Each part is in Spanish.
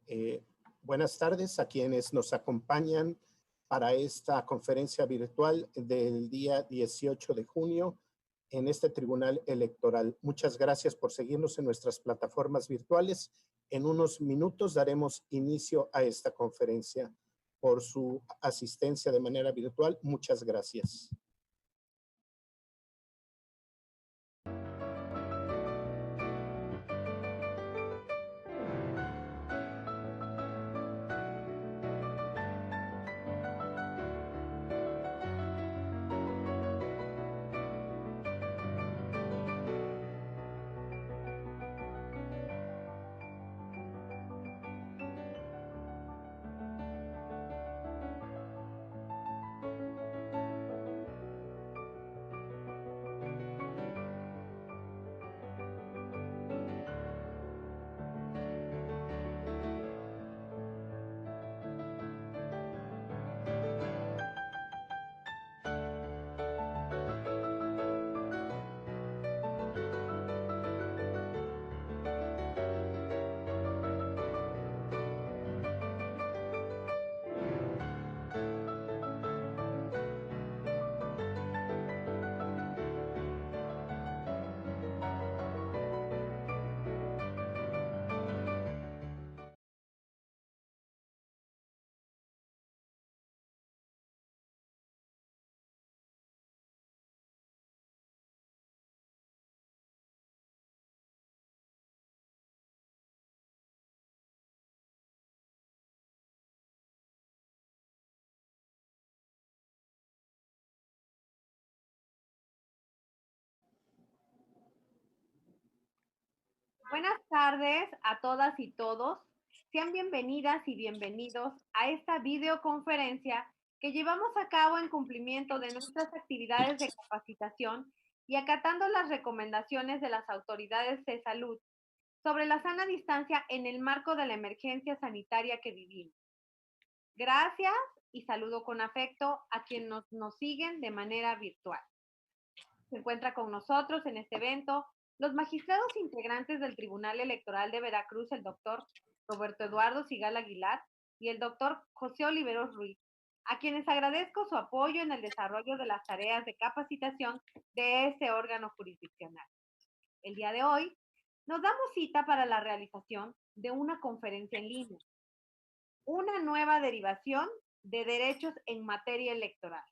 Eh, Buenas tardes a quienes nos acompañan para esta conferencia virtual del día 18 de junio en este Tribunal Electoral. Muchas gracias por seguirnos en nuestras plataformas virtuales. En unos minutos daremos inicio a esta conferencia. Por su asistencia de manera virtual, muchas gracias. Buenas tardes a todas y todos. Sean bienvenidas y bienvenidos a esta videoconferencia que llevamos a cabo en cumplimiento de nuestras actividades de capacitación y acatando las recomendaciones de las autoridades de salud sobre la sana distancia en el marco de la emergencia sanitaria que vivimos. Gracias y saludo con afecto a quienes nos siguen de manera virtual. Se encuentra con nosotros en este evento los magistrados integrantes del Tribunal Electoral de Veracruz, el doctor Roberto Eduardo Sigal Aguilar y el doctor José Oliveros Ruiz, a quienes agradezco su apoyo en el desarrollo de las tareas de capacitación de este órgano jurisdiccional. El día de hoy nos damos cita para la realización de una conferencia en línea, una nueva derivación de derechos en materia electoral.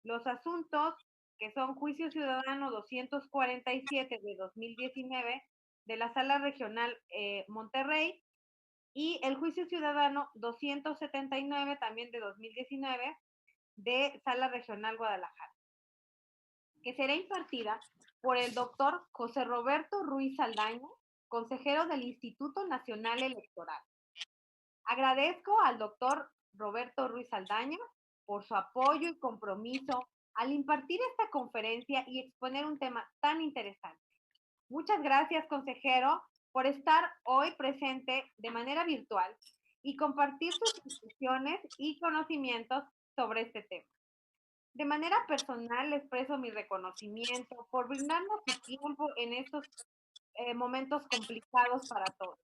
Los asuntos que son Juicio Ciudadano 247 de 2019 de la Sala Regional Monterrey y el Juicio Ciudadano 279 también de 2019 de Sala Regional Guadalajara, que será impartida por el doctor José Roberto Ruiz Saldaña, consejero del Instituto Nacional Electoral. Agradezco al doctor Roberto Ruiz Saldaña por su apoyo y compromiso al impartir esta conferencia y exponer un tema tan interesante. Muchas gracias, consejero, por estar hoy presente de manera virtual y compartir sus impresiones y conocimientos sobre este tema. De manera personal, le expreso mi reconocimiento por brindarnos su tiempo en estos momentos complicados para todos.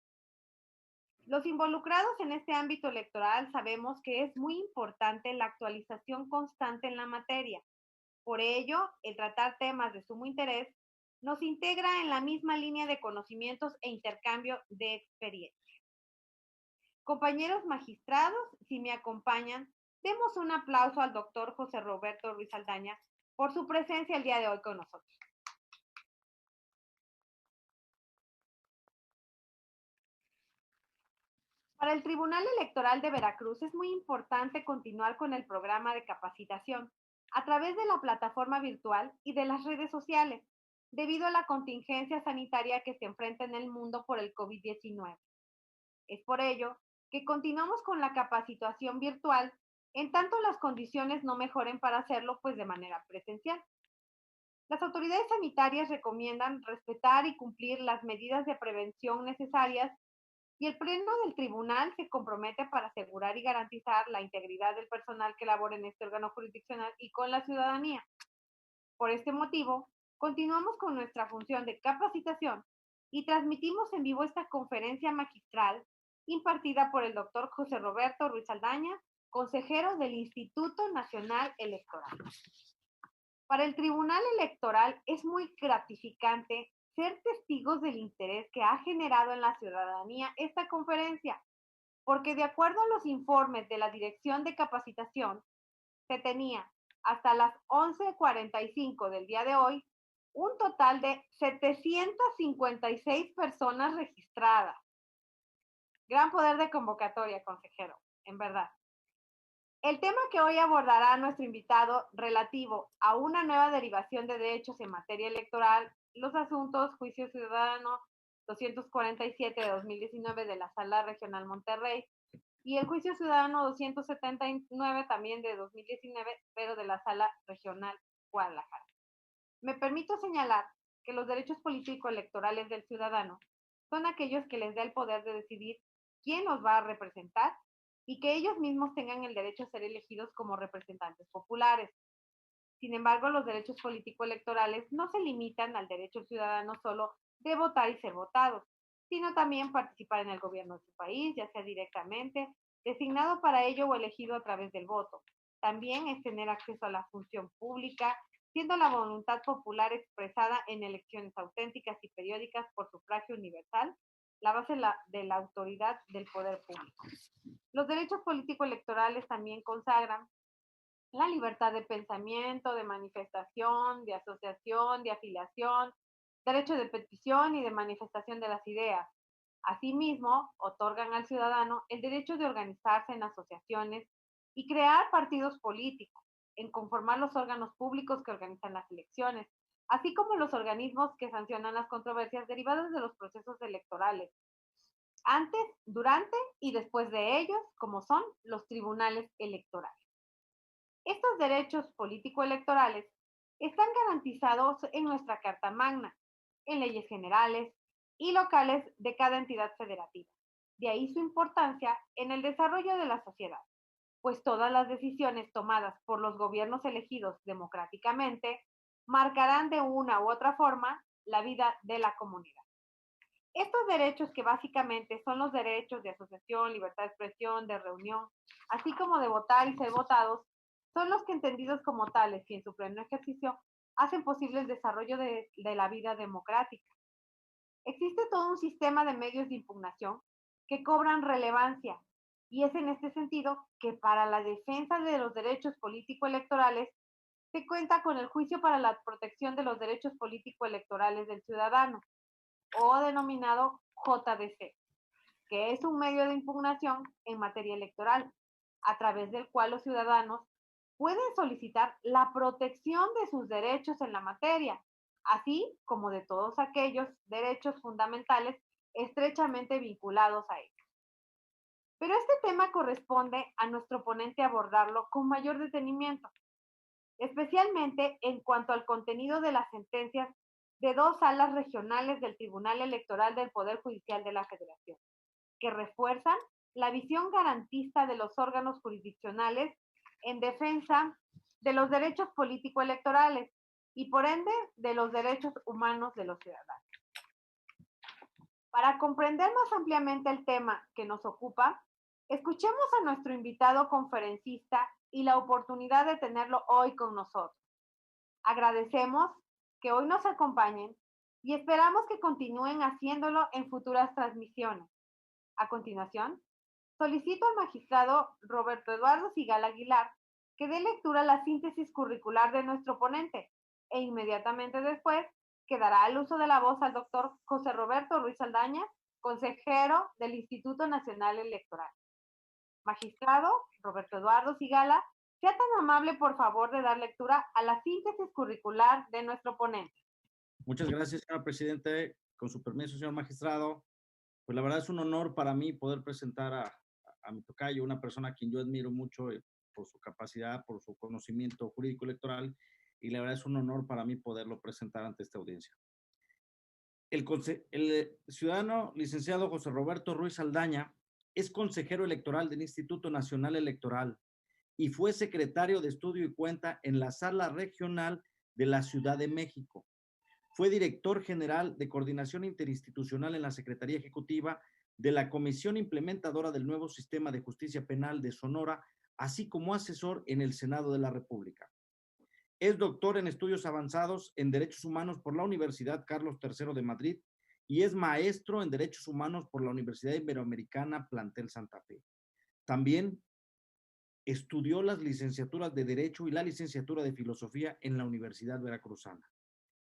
Los involucrados en este ámbito electoral sabemos que es muy importante la actualización constante en la materia. Por ello, el tratar temas de sumo interés nos integra en la misma línea de conocimientos e intercambio de experiencia. Compañeros magistrados, si me acompañan, demos un aplauso al doctor José Roberto Ruiz Saldaña por su presencia el día de hoy con nosotros. Para el Tribunal Electoral de Veracruz es muy importante continuar con el programa de capacitación a través de la plataforma virtual y de las redes sociales, debido a la contingencia sanitaria que se enfrenta en el mundo por el COVID-19. Es por ello que continuamos con la capacitación virtual en tanto las condiciones no mejoren para hacerlo pues de manera presencial. Las autoridades sanitarias recomiendan respetar y cumplir las medidas de prevención necesarias y el Pleno del Tribunal se compromete para asegurar y garantizar la integridad del personal que labora en este órgano jurisdiccional y con la ciudadanía. Por este motivo, continuamos con nuestra función de capacitación y transmitimos en vivo esta conferencia magistral impartida por el doctor José Roberto Ruiz Saldaña, consejero del Instituto Nacional Electoral. Para el Tribunal Electoral es muy gratificante ser testigos del interés que ha generado en la ciudadanía esta conferencia, porque de acuerdo a los informes de la Dirección de Capacitación, se tenía hasta las 11:45 del día de hoy un total de 756 personas registradas. Gran poder de convocatoria, consejero, en verdad. El tema que hoy abordará nuestro invitado relativo a una nueva derivación de derechos en materia electoral, los asuntos Juicio Ciudadano 247 de 2019 de la Sala Regional Monterrey y el Juicio Ciudadano 279 también de 2019, pero de la Sala Regional Guadalajara. Me permito señalar que los derechos político-electorales del ciudadano son aquellos que les da el poder de decidir quién los va a representar y que ellos mismos tengan el derecho a ser elegidos como representantes populares. Sin embargo, los derechos político-electorales no se limitan al derecho ciudadano solo de votar y ser votados, sino también participar en el gobierno de su país, ya sea directamente, designado para ello o elegido a través del voto. También es tener acceso a la función pública, siendo la voluntad popular expresada en elecciones auténticas y periódicas por sufragio universal, la base de la autoridad del poder público. Los derechos político-electorales también consagran la libertad de pensamiento, de manifestación, de asociación, de afiliación, derecho de petición y de manifestación de las ideas. Asimismo, otorgan al ciudadano el derecho de organizarse en asociaciones y crear partidos políticos, en conformar los órganos públicos que organizan las elecciones, así como los organismos que sancionan las controversias derivadas de los procesos electorales, antes, durante y después de ellos, como son los tribunales electorales. Estos derechos político-electorales están garantizados en nuestra Carta Magna, en leyes generales y locales de cada entidad federativa. De ahí su importancia en el desarrollo de la sociedad, pues todas las decisiones tomadas por los gobiernos elegidos democráticamente marcarán de una u otra forma la vida de la comunidad. Estos derechos, que básicamente son los derechos de asociación, libertad de expresión, de reunión, así como de votar y ser votados, son los que, entendidos como tales y en su pleno ejercicio, hacen posible el desarrollo de la vida democrática. Existe todo un sistema de medios de impugnación que cobran relevancia, y es en este sentido que para la defensa de los derechos político-electorales se cuenta con el Juicio para la Protección de los Derechos Político-Electorales del Ciudadano, o denominado JDC, que es un medio de impugnación en materia electoral, a través del cual los ciudadanos pueden solicitar la protección de sus derechos en la materia, así como de todos aquellos derechos fundamentales estrechamente vinculados a ellos. Pero este tema corresponde a nuestro ponente abordarlo con mayor detenimiento, especialmente en cuanto al contenido de las sentencias de dos salas regionales del Tribunal Electoral del Poder Judicial de la Federación, que refuerzan la visión garantista de los órganos jurisdiccionales en defensa de los derechos político-electorales y por ende de los derechos humanos de los ciudadanos. Para comprender más ampliamente el tema que nos ocupa, escuchemos a nuestro invitado conferencista y la oportunidad de tenerlo hoy con nosotros. Agradecemos que hoy nos acompañen y esperamos que continúen haciéndolo en futuras transmisiones. A continuación, solicito al magistrado Roberto Eduardo Sigala Aguilar que dé lectura a la síntesis curricular de nuestro ponente e inmediatamente después quedará al uso de la voz al doctor José Roberto Ruiz Saldaña, consejero del Instituto Nacional Electoral. Magistrado Roberto Eduardo Sigala, sea tan amable, por favor, de dar lectura a la síntesis curricular de nuestro ponente. Muchas gracias, señora Presidente. Con su permiso, señor magistrado, pues la verdad es un honor para mí poder presentar a mi tocayo, una persona a quien yo admiro mucho por su capacidad, por su conocimiento jurídico electoral, y la verdad es un honor para mí poderlo presentar ante esta audiencia. El ciudadano licenciado José Roberto Ruiz Saldaña es consejero electoral del Instituto Nacional Electoral y fue secretario de Estudio y Cuenta en la Sala Regional de la Ciudad de México. Fue director general de Coordinación Interinstitucional en la Secretaría Ejecutiva de la Comisión Implementadora del nuevo Sistema de Justicia Penal de Sonora, así como asesor en el Senado de la República. Es doctor en estudios avanzados en Derechos Humanos por la Universidad Carlos III de Madrid y es maestro en Derechos Humanos por la Universidad Iberoamericana Plantel Santa Fe. También estudió las licenciaturas de Derecho y la licenciatura de Filosofía en la Universidad Veracruzana.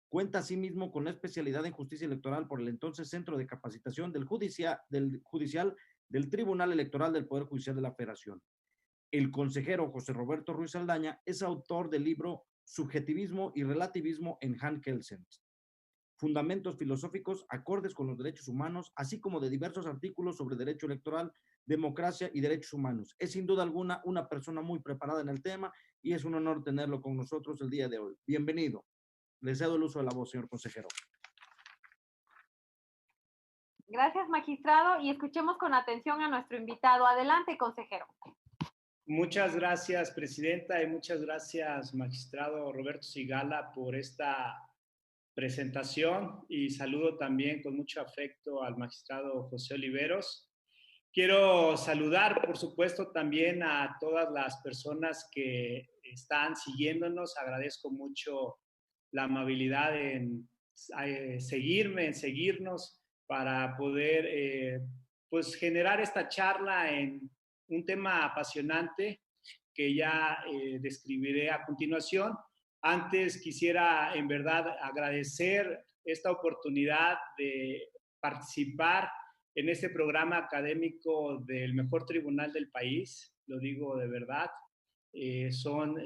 Cuenta asimismo con la especialidad en Justicia Electoral por el entonces Centro de Capacitación del Judicial del Tribunal Electoral del Poder Judicial de la Federación. El consejero José Roberto Ruiz Saldaña es autor del libro Subjetivismo y Relativismo en Han Kelsen, Fundamentos filosóficos acordes con los derechos humanos, así como de diversos artículos sobre derecho electoral, democracia y derechos humanos. Es sin duda alguna una persona muy preparada en el tema y es un honor tenerlo con nosotros el día de hoy. Bienvenido. Le cedo el uso de la voz, señor consejero. Gracias, magistrado, y escuchemos con atención a nuestro invitado. Adelante, consejero. Muchas gracias, presidenta, y muchas gracias, magistrado Roberto Sigala, por esta presentación, y saludo también con mucho afecto al magistrado José Oliveros. Quiero saludar, por supuesto, también a todas las personas que están siguiéndonos. Agradezco mucho la amabilidad en seguirnos para poder pues generar esta charla en un tema apasionante que ya describiré a continuación. Antes quisiera en verdad agradecer esta oportunidad de participar en este programa académico del mejor tribunal del país, lo digo de verdad. Son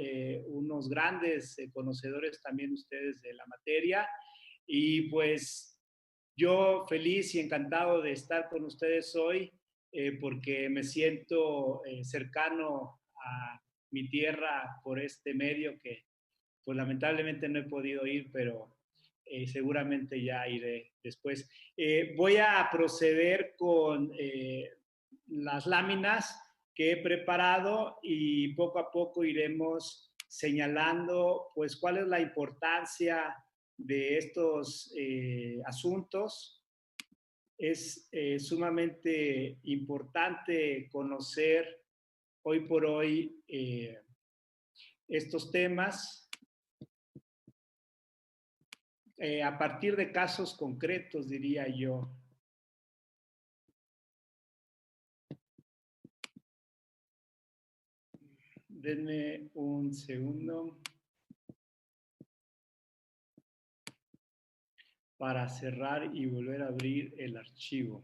unos grandes conocedores también ustedes de la materia, y pues yo feliz y encantado de estar con ustedes hoy porque me siento cercano a mi tierra por este medio que pues lamentablemente no he podido ir, pero seguramente ya iré después. Voy a proceder con las láminas que he preparado y poco a poco iremos señalando pues cuál es la importancia de estos asuntos. Es sumamente importante conocer hoy por hoy estos temas a partir de casos concretos, diría yo. Denme un segundo para cerrar y volver a abrir el archivo.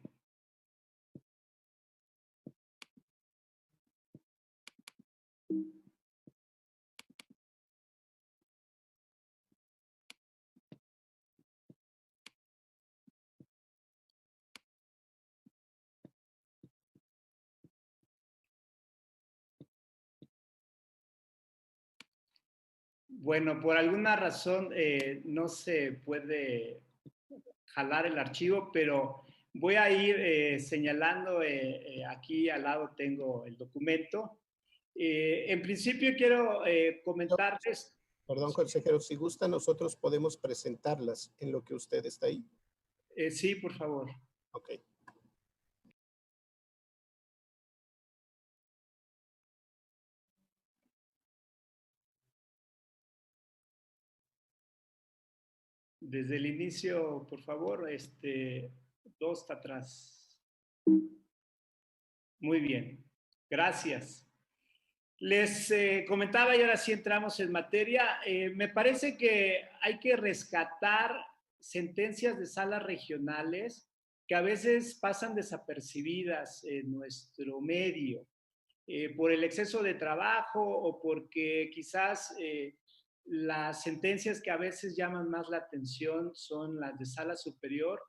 Bueno, por alguna razón no se puede jalar el archivo, pero voy a ir señalando, aquí al lado tengo el documento. En principio quiero comentarles... Perdón, consejero, si gusta nosotros podemos presentarlas en lo que usted está ahí. Sí, por favor. Ok. Desde el inicio, por favor, dos hasta atrás. Muy bien, gracias. Les comentaba y ahora sí entramos en materia. Me parece que hay que rescatar sentencias de salas regionales que a veces pasan desapercibidas en nuestro medio por el exceso de trabajo o porque quizás las sentencias que a veces llaman más la atención son las de sala superior,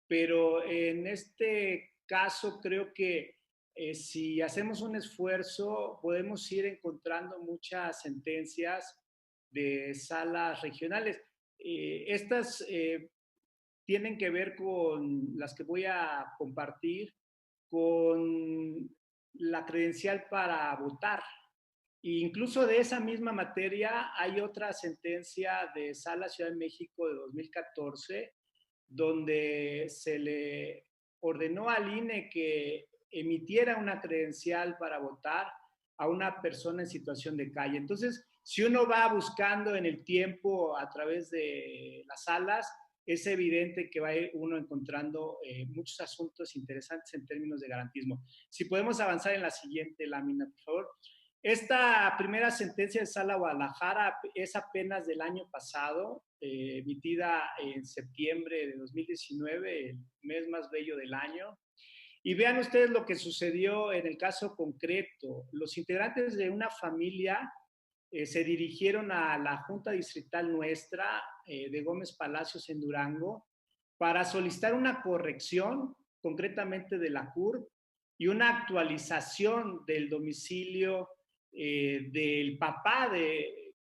pero en este caso creo que si hacemos un esfuerzo podemos ir encontrando muchas sentencias de salas regionales. Estas tienen que ver con las que voy a compartir, con la credencial para votar. Incluso de esa misma materia hay otra sentencia de Sala Ciudad de México de 2014 donde se le ordenó al INE que emitiera una credencial para votar a una persona en situación de calle. Entonces, si uno va buscando en el tiempo a través de las salas, es evidente que va a ir uno encontrando muchos asuntos interesantes en términos de garantismo. Si podemos avanzar en la siguiente lámina, por favor. Esta primera sentencia de Sala Guadalajara es apenas del año pasado, emitida en septiembre de 2019, el mes más bello del año. Y vean ustedes lo que sucedió en el caso concreto. Los integrantes de una familia se dirigieron a la Junta Distrital nuestra de Gómez Palacios en Durango para solicitar una corrección, concretamente de la CURP, y una actualización del domicilio del papá de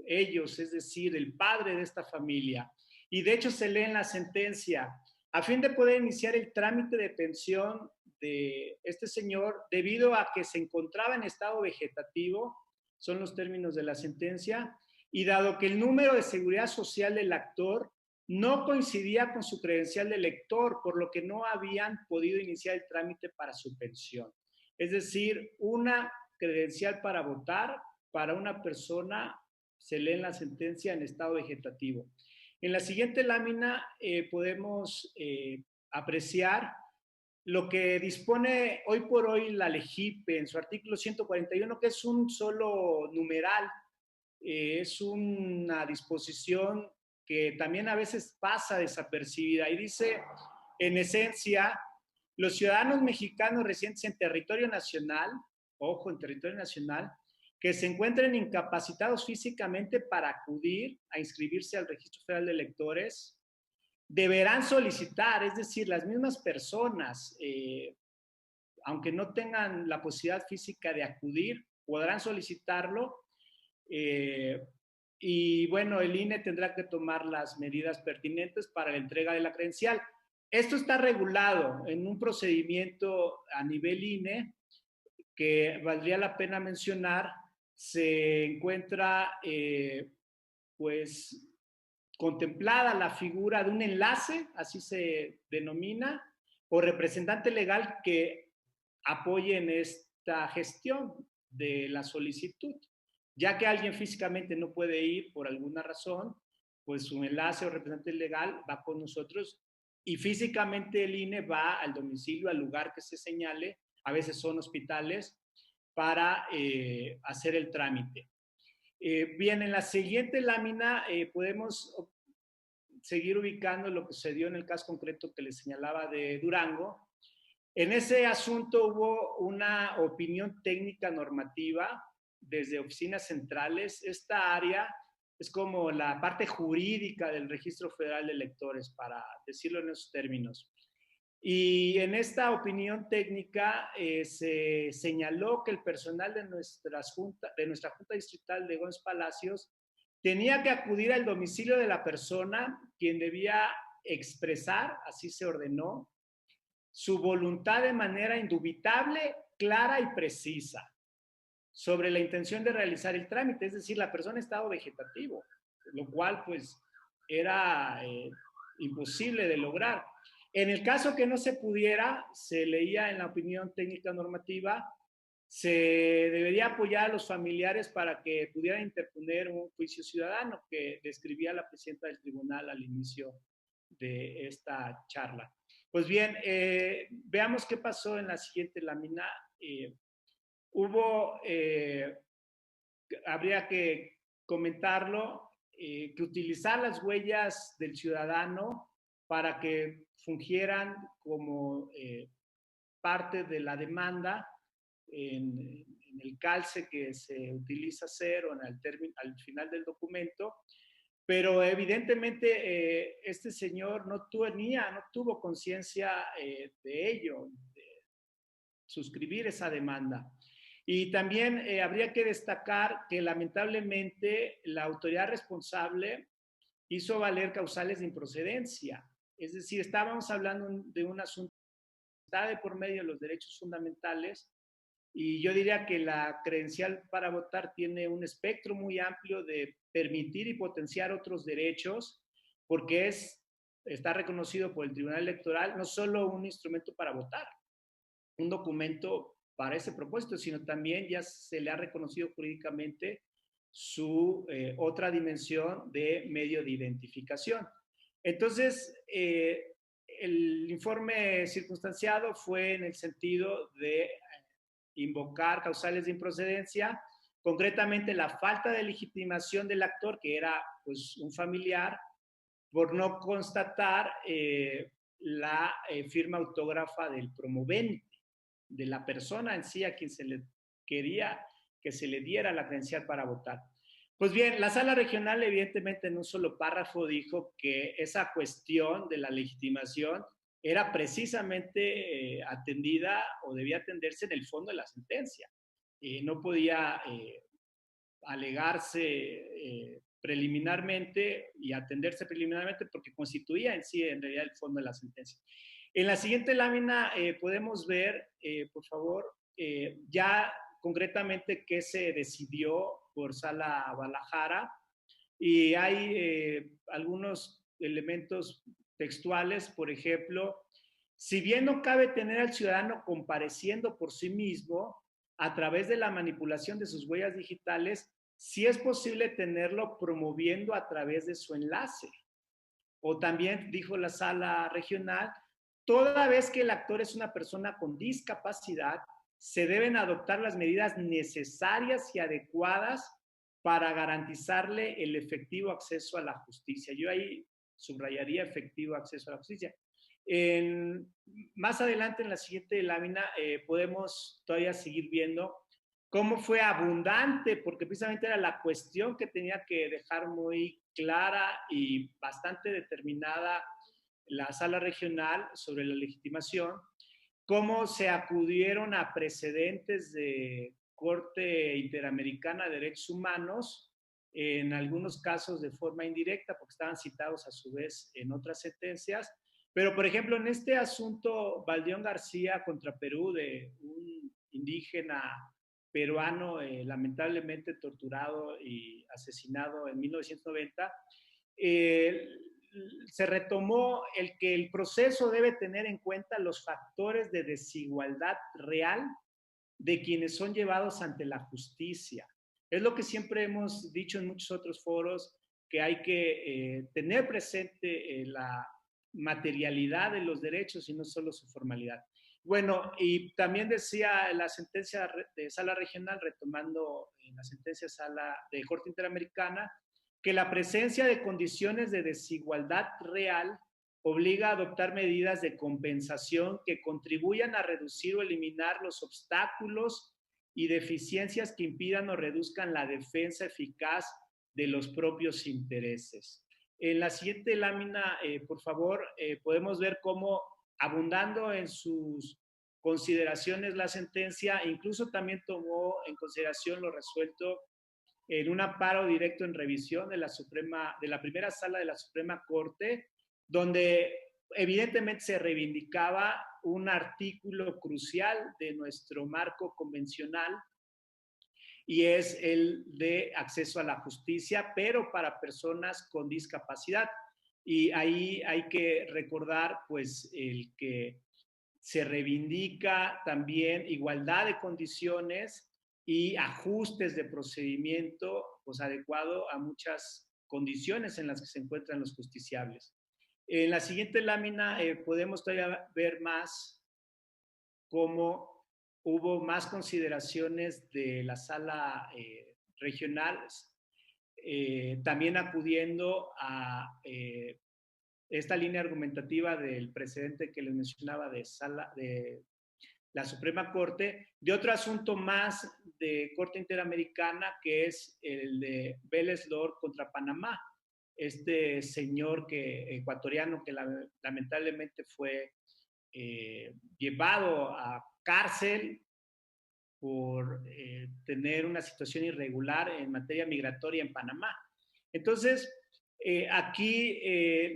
ellos, es decir, el padre de esta familia. Y de hecho se lee en la sentencia: a fin de poder iniciar el trámite de pensión de este señor, debido a que se encontraba en estado vegetativo, son los términos de la sentencia, y dado que el número de seguridad social del actor no coincidía con su credencial de elector, por lo que no habían podido iniciar el trámite para su pensión. Es decir, una credencial para votar para una persona, se lee en la sentencia, en estado vegetativo. En la siguiente lámina podemos apreciar lo que dispone hoy por hoy la LEGIPE en su artículo 141, que es un solo numeral, es una disposición que también a veces pasa desapercibida y dice, en esencia, los ciudadanos mexicanos residentes en territorio nacional, ojo, en territorio nacional, que se encuentren incapacitados físicamente para acudir a inscribirse al Registro Federal de Electores, deberán solicitar, es decir, las mismas personas, aunque no tengan la posibilidad física de acudir, podrán solicitarlo. Y bueno, el INE tendrá que tomar las medidas pertinentes para la entrega de la credencial. Esto está regulado en un procedimiento a nivel INE que valdría la pena mencionar. Se encuentra, pues, contemplada la figura de un enlace, así se denomina, o representante legal que apoye en esta gestión de la solicitud. Ya que alguien físicamente no puede ir por alguna razón, pues su enlace o representante legal va con nosotros y físicamente el INE va al domicilio, al lugar que se señale, a veces son hospitales, para hacer el trámite. Bien, en la siguiente lámina podemos seguir ubicando lo que sucedió en el caso concreto que les señalaba de Durango. En ese asunto hubo una opinión técnica normativa desde oficinas centrales. Esta área es como la parte jurídica del Registro Federal de Electores, para decirlo en esos términos. Y en esta opinión técnica se señaló que el personal de nuestra Junta Distrital de Gómez Palacios tenía que acudir al domicilio de la persona, quien debía expresar, así se ordenó, su voluntad de manera indubitable, clara y precisa sobre la intención de realizar el trámite. Es decir, la persona en estado vegetativo, lo cual pues era imposible de lograr. En el caso que no se pudiera, se leía en la opinión técnica normativa, se debería apoyar a los familiares para que pudieran interponer un juicio ciudadano, que describía la presidenta del tribunal al inicio de esta charla. Pues bien, veamos qué pasó en la siguiente lámina. Habría que comentarlo, que utilizar las huellas del ciudadano para que fungieran como parte de la demanda en el calce que se utiliza hacer o al final del documento, pero evidentemente este señor no tuvo conciencia de ello, de suscribir esa demanda. Y también habría que destacar que lamentablemente la autoridad responsable hizo valer causales de improcedencia. Es decir, estábamos hablando de un asunto que está de por medio de los derechos fundamentales, y yo diría que la credencial para votar tiene un espectro muy amplio de permitir y potenciar otros derechos, porque es está reconocido por el Tribunal Electoral no solo un instrumento para votar, un documento para ese propósito, sino también ya se le ha reconocido jurídicamente su otra dimensión de medio de identificación. Entonces, el informe circunstanciado fue en el sentido de invocar causales de improcedencia, concretamente la falta de legitimación del actor, que era pues un familiar, por no constatar la firma autógrafa del promovente, de la persona en sí a quien se le quería que se le diera la credencial para votar. Pues bien, la sala regional evidentemente en un solo párrafo dijo que esa cuestión de la legitimación era precisamente atendida o debía atenderse en el fondo de la sentencia. No podía alegarse preliminarmente y atenderse preliminarmente porque constituía en sí en realidad el fondo de la sentencia. En la siguiente lámina podemos ver, por favor, ya concretamente qué se decidió por Sala Guadalajara, y hay algunos elementos textuales, por ejemplo, si bien no cabe tener al ciudadano compareciendo por sí mismo a través de la manipulación de sus huellas digitales, sí es posible tenerlo promoviendo a través de su enlace. O también, dijo la sala regional, toda vez que el actor es una persona con discapacidad, se deben adoptar las medidas necesarias y adecuadas para garantizarle el efectivo acceso a la justicia. Yo ahí subrayaría efectivo acceso a la justicia. Más adelante, en la siguiente lámina, podemos todavía seguir viendo cómo fue abundante, porque precisamente era la cuestión que tenía que dejar muy clara y bastante determinada la sala regional sobre la legitimación, cómo se acudieron a precedentes de Corte Interamericana de Derechos Humanos, en algunos casos de forma indirecta, porque estaban citados a su vez en otras sentencias. Pero, por ejemplo, en este asunto, Valdeón García contra Perú, de un indígena peruano lamentablemente torturado y asesinado en 1990, se retomó el que el proceso debe tener en cuenta los factores de desigualdad real de quienes son llevados ante la justicia. Es lo que siempre hemos dicho en muchos otros foros, que hay que tener presente la materialidad de los derechos y no solo su formalidad. Bueno, y también decía la sentencia de sala regional, retomando la sentencia de sala de Corte Interamericana, que la presencia de condiciones de desigualdad real obliga a adoptar medidas de compensación que contribuyan a reducir o eliminar los obstáculos y deficiencias que impidan o reduzcan la defensa eficaz de los propios intereses. En la siguiente lámina, por favor, podemos ver cómo, abundando en sus consideraciones la sentencia, incluso también tomó en consideración lo resuelto en un amparo directo en revisión de la primera sala de la Suprema Corte, donde evidentemente se reivindicaba un artículo crucial de nuestro marco convencional, y es el de acceso a la justicia, pero para personas con discapacidad. Y ahí hay que recordar, pues, el que se reivindica también igualdad de condiciones y ajustes de procedimiento, pues, adecuado a muchas condiciones en las que se encuentran los justiciables. En la siguiente lámina podemos todavía ver más cómo hubo más consideraciones de la sala regional, también acudiendo a esta línea argumentativa del precedente que les mencionaba de la Suprema Corte, de otro asunto más de Corte Interamericana, que es el de Vélez Lord contra Panamá. Este señor ecuatoriano que lamentablemente fue llevado a cárcel por tener una situación irregular en materia migratoria en Panamá. Entonces, aquí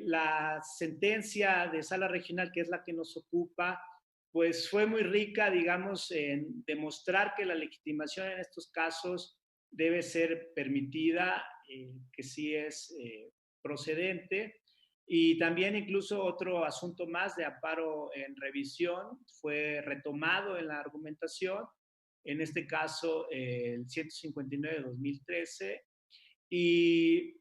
la sentencia de sala regional, que es la que nos ocupa, pues fue muy rica, digamos, en demostrar que la legitimación en estos casos debe ser permitida, que sí es procedente, Y también incluso otro asunto más de amparo en revisión fue retomado en la argumentación, en este caso el 159 de 2013. Y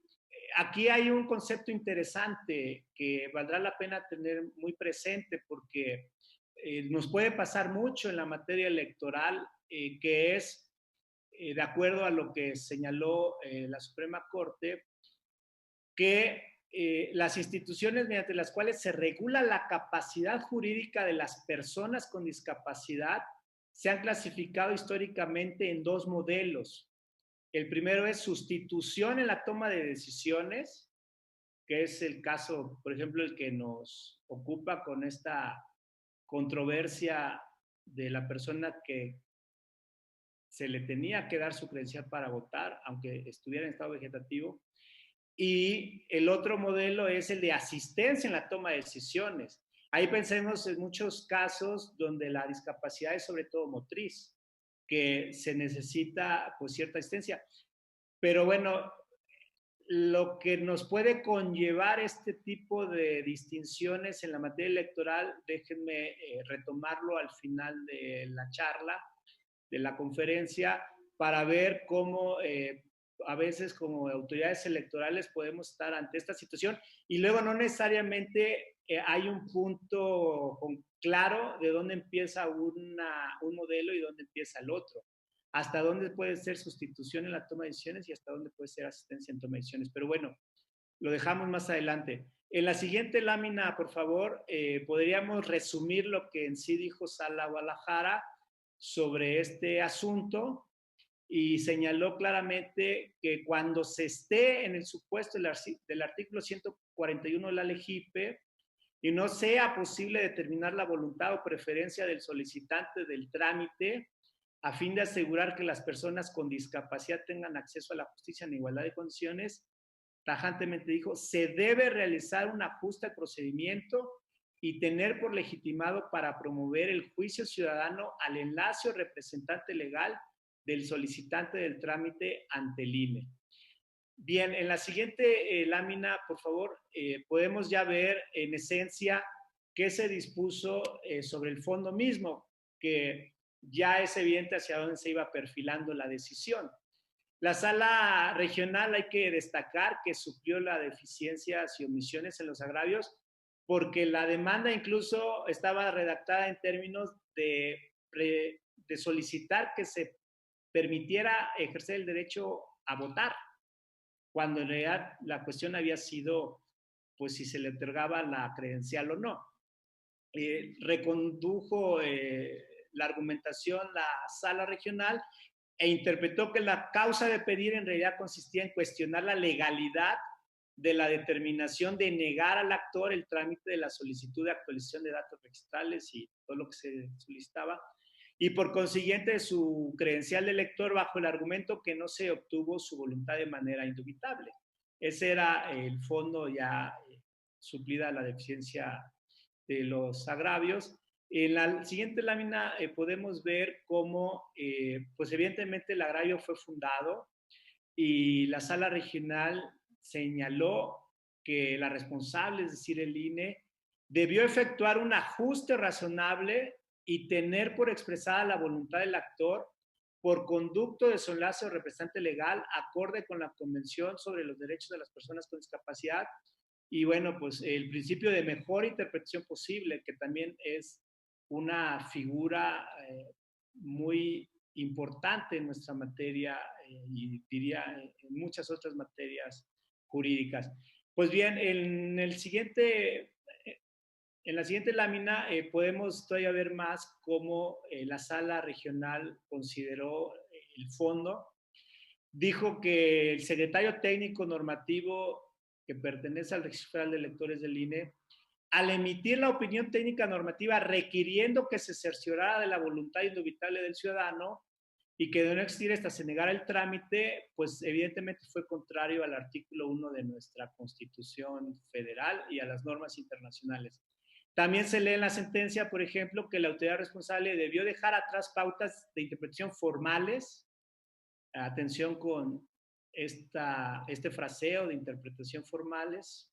aquí hay un concepto interesante que valdrá la pena tener muy presente porque nos puede pasar mucho en la materia electoral, que es, de acuerdo a lo que señaló la Suprema Corte, que las instituciones mediante las cuales se regula la capacidad jurídica de las personas con discapacidad se han clasificado históricamente en dos modelos. El primero es sustitución en la toma de decisiones, que es el caso, por ejemplo, el que nos ocupa con esta controversia de la persona que se le tenía que dar su credencial para votar, aunque estuviera en estado vegetativo. Y el otro modelo es el de asistencia en la toma de decisiones. Ahí pensemos en muchos casos donde la discapacidad es sobre todo motriz, que se necesita pues cierta asistencia. Pero bueno, lo que nos puede conllevar este tipo de distinciones en la materia electoral, déjenme retomarlo al final de la charla, de la conferencia, para ver cómo a veces como autoridades electorales podemos estar ante esta situación y luego no necesariamente hay un punto claro de dónde empieza un modelo y dónde empieza el otro. Hasta dónde puede ser sustitución en la toma de decisiones y hasta dónde puede ser asistencia en toma de decisiones. Pero bueno, lo dejamos más adelante. En la siguiente lámina, por favor, podríamos resumir lo que en sí dijo Sala Guadalajara sobre este asunto y señaló claramente que cuando se esté en el supuesto del artículo 141 de la LEGIPE y no sea posible determinar la voluntad o preferencia del solicitante del trámite a fin de asegurar que las personas con discapacidad tengan acceso a la justicia en igualdad de condiciones, tajantemente dijo, se debe realizar un ajuste al procedimiento y tener por legitimado para promover el juicio ciudadano al enlace o representante legal del solicitante del trámite ante el INE. Bien, en la siguiente lámina, por favor, podemos ya ver en esencia qué se dispuso sobre el fondo mismo, que ya es evidente hacia dónde se iba perfilando la decisión. La sala regional hay que destacar que suplió las deficiencias y omisiones en los agravios porque la demanda incluso estaba redactada en términos de solicitar que se permitiera ejercer el derecho a votar, cuando en realidad la cuestión había sido pues si se le otorgaba la credencial o no. Recondujo la argumentación la sala regional e interpretó que la causa de pedir en realidad consistía en cuestionar la legalidad de la determinación de negar al actor el trámite de la solicitud de actualización de datos registrales y todo lo que se solicitaba, y por consiguiente su credencial de elector bajo el argumento que no se obtuvo su voluntad de manera indubitable. Ese era el fondo ya suplida la deficiencia de los agravios. En la siguiente lámina podemos ver cómo, pues evidentemente el agravio fue fundado y la sala regional señaló que la responsable, es decir, el INE, debió efectuar un ajuste razonable y tener por expresada la voluntad del actor por conducto de su enlace o representante legal acorde con la Convención sobre los Derechos de las Personas con Discapacidad y bueno, pues el principio de mejor interpretación posible, que también es una figura muy importante en nuestra materia y diría en muchas otras materias jurídicas. Pues bien, en la siguiente lámina podemos todavía ver más cómo la sala regional consideró el fondo. Dijo que el secretario técnico normativo que pertenece al Registro Federal de Electores del INE, al emitir la opinión técnica normativa requiriendo que se cerciorara de la voluntad indubitable del ciudadano y que de no existir esta se negara el trámite, pues evidentemente fue contrario al artículo 1 de nuestra Constitución Federal y a las normas internacionales. También se lee en la sentencia, por ejemplo, que la autoridad responsable debió dejar atrás pautas de interpretación formales. Atención con este fraseo de interpretación formales,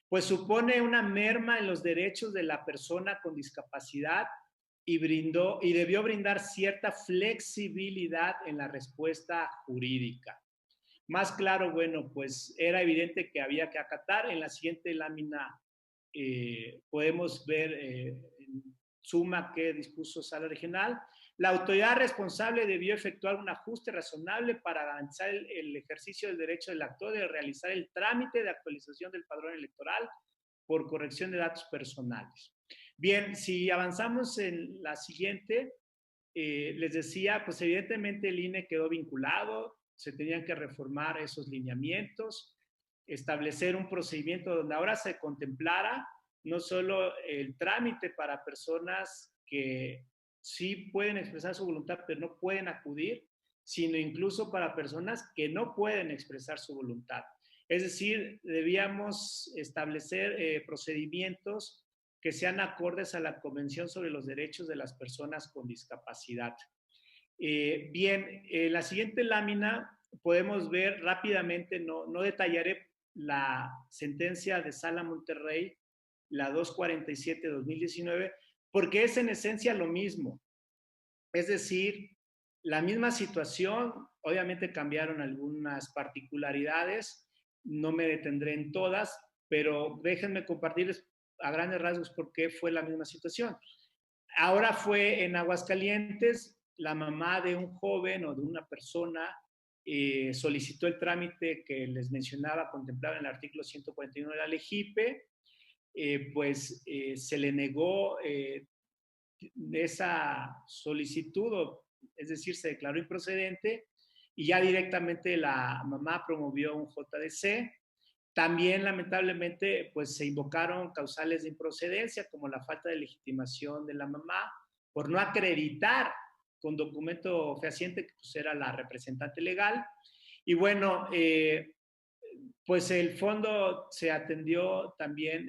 pues supone una merma en los derechos de la persona con discapacidad y debió brindar cierta flexibilidad en la respuesta jurídica. Más claro, bueno, pues era evidente que había que acatar. En la siguiente lámina podemos ver en suma qué dispuso Sala Regional. La autoridad responsable debió efectuar un ajuste razonable para garantizar el ejercicio del derecho del actor de realizar el trámite de actualización del padrón electoral por corrección de datos personales. Bien, si avanzamos en la siguiente, les decía, pues evidentemente el INE quedó vinculado, se tenían que reformar esos lineamientos, establecer un procedimiento donde ahora se contemplara no solo el trámite para personas que sí pueden expresar su voluntad, pero no pueden acudir, sino incluso para personas que no pueden expresar su voluntad. Es decir, debíamos establecer procedimientos que sean acordes a la Convención sobre los Derechos de las Personas con Discapacidad. Bien, en la siguiente lámina podemos ver rápidamente, no detallaré la sentencia de Sala Monterrey, la 247-2019, porque es en esencia lo mismo. Es decir, la misma situación, obviamente cambiaron algunas particularidades, no me detendré en todas, pero déjenme compartirles a grandes rasgos por qué fue la misma situación. Ahora fue en Aguascalientes, la mamá de un joven o de una persona solicitó el trámite que les mencionaba, contemplado en el artículo 141 de la LEGIPE, se le negó esa solicitud, es decir, se declaró improcedente y ya directamente la mamá promovió un JDC. También, lamentablemente, pues se invocaron causales de improcedencia, como la falta de legitimación de la mamá, por no acreditar con documento fehaciente que pues era la representante legal. Y bueno, pues el fondo se atendió también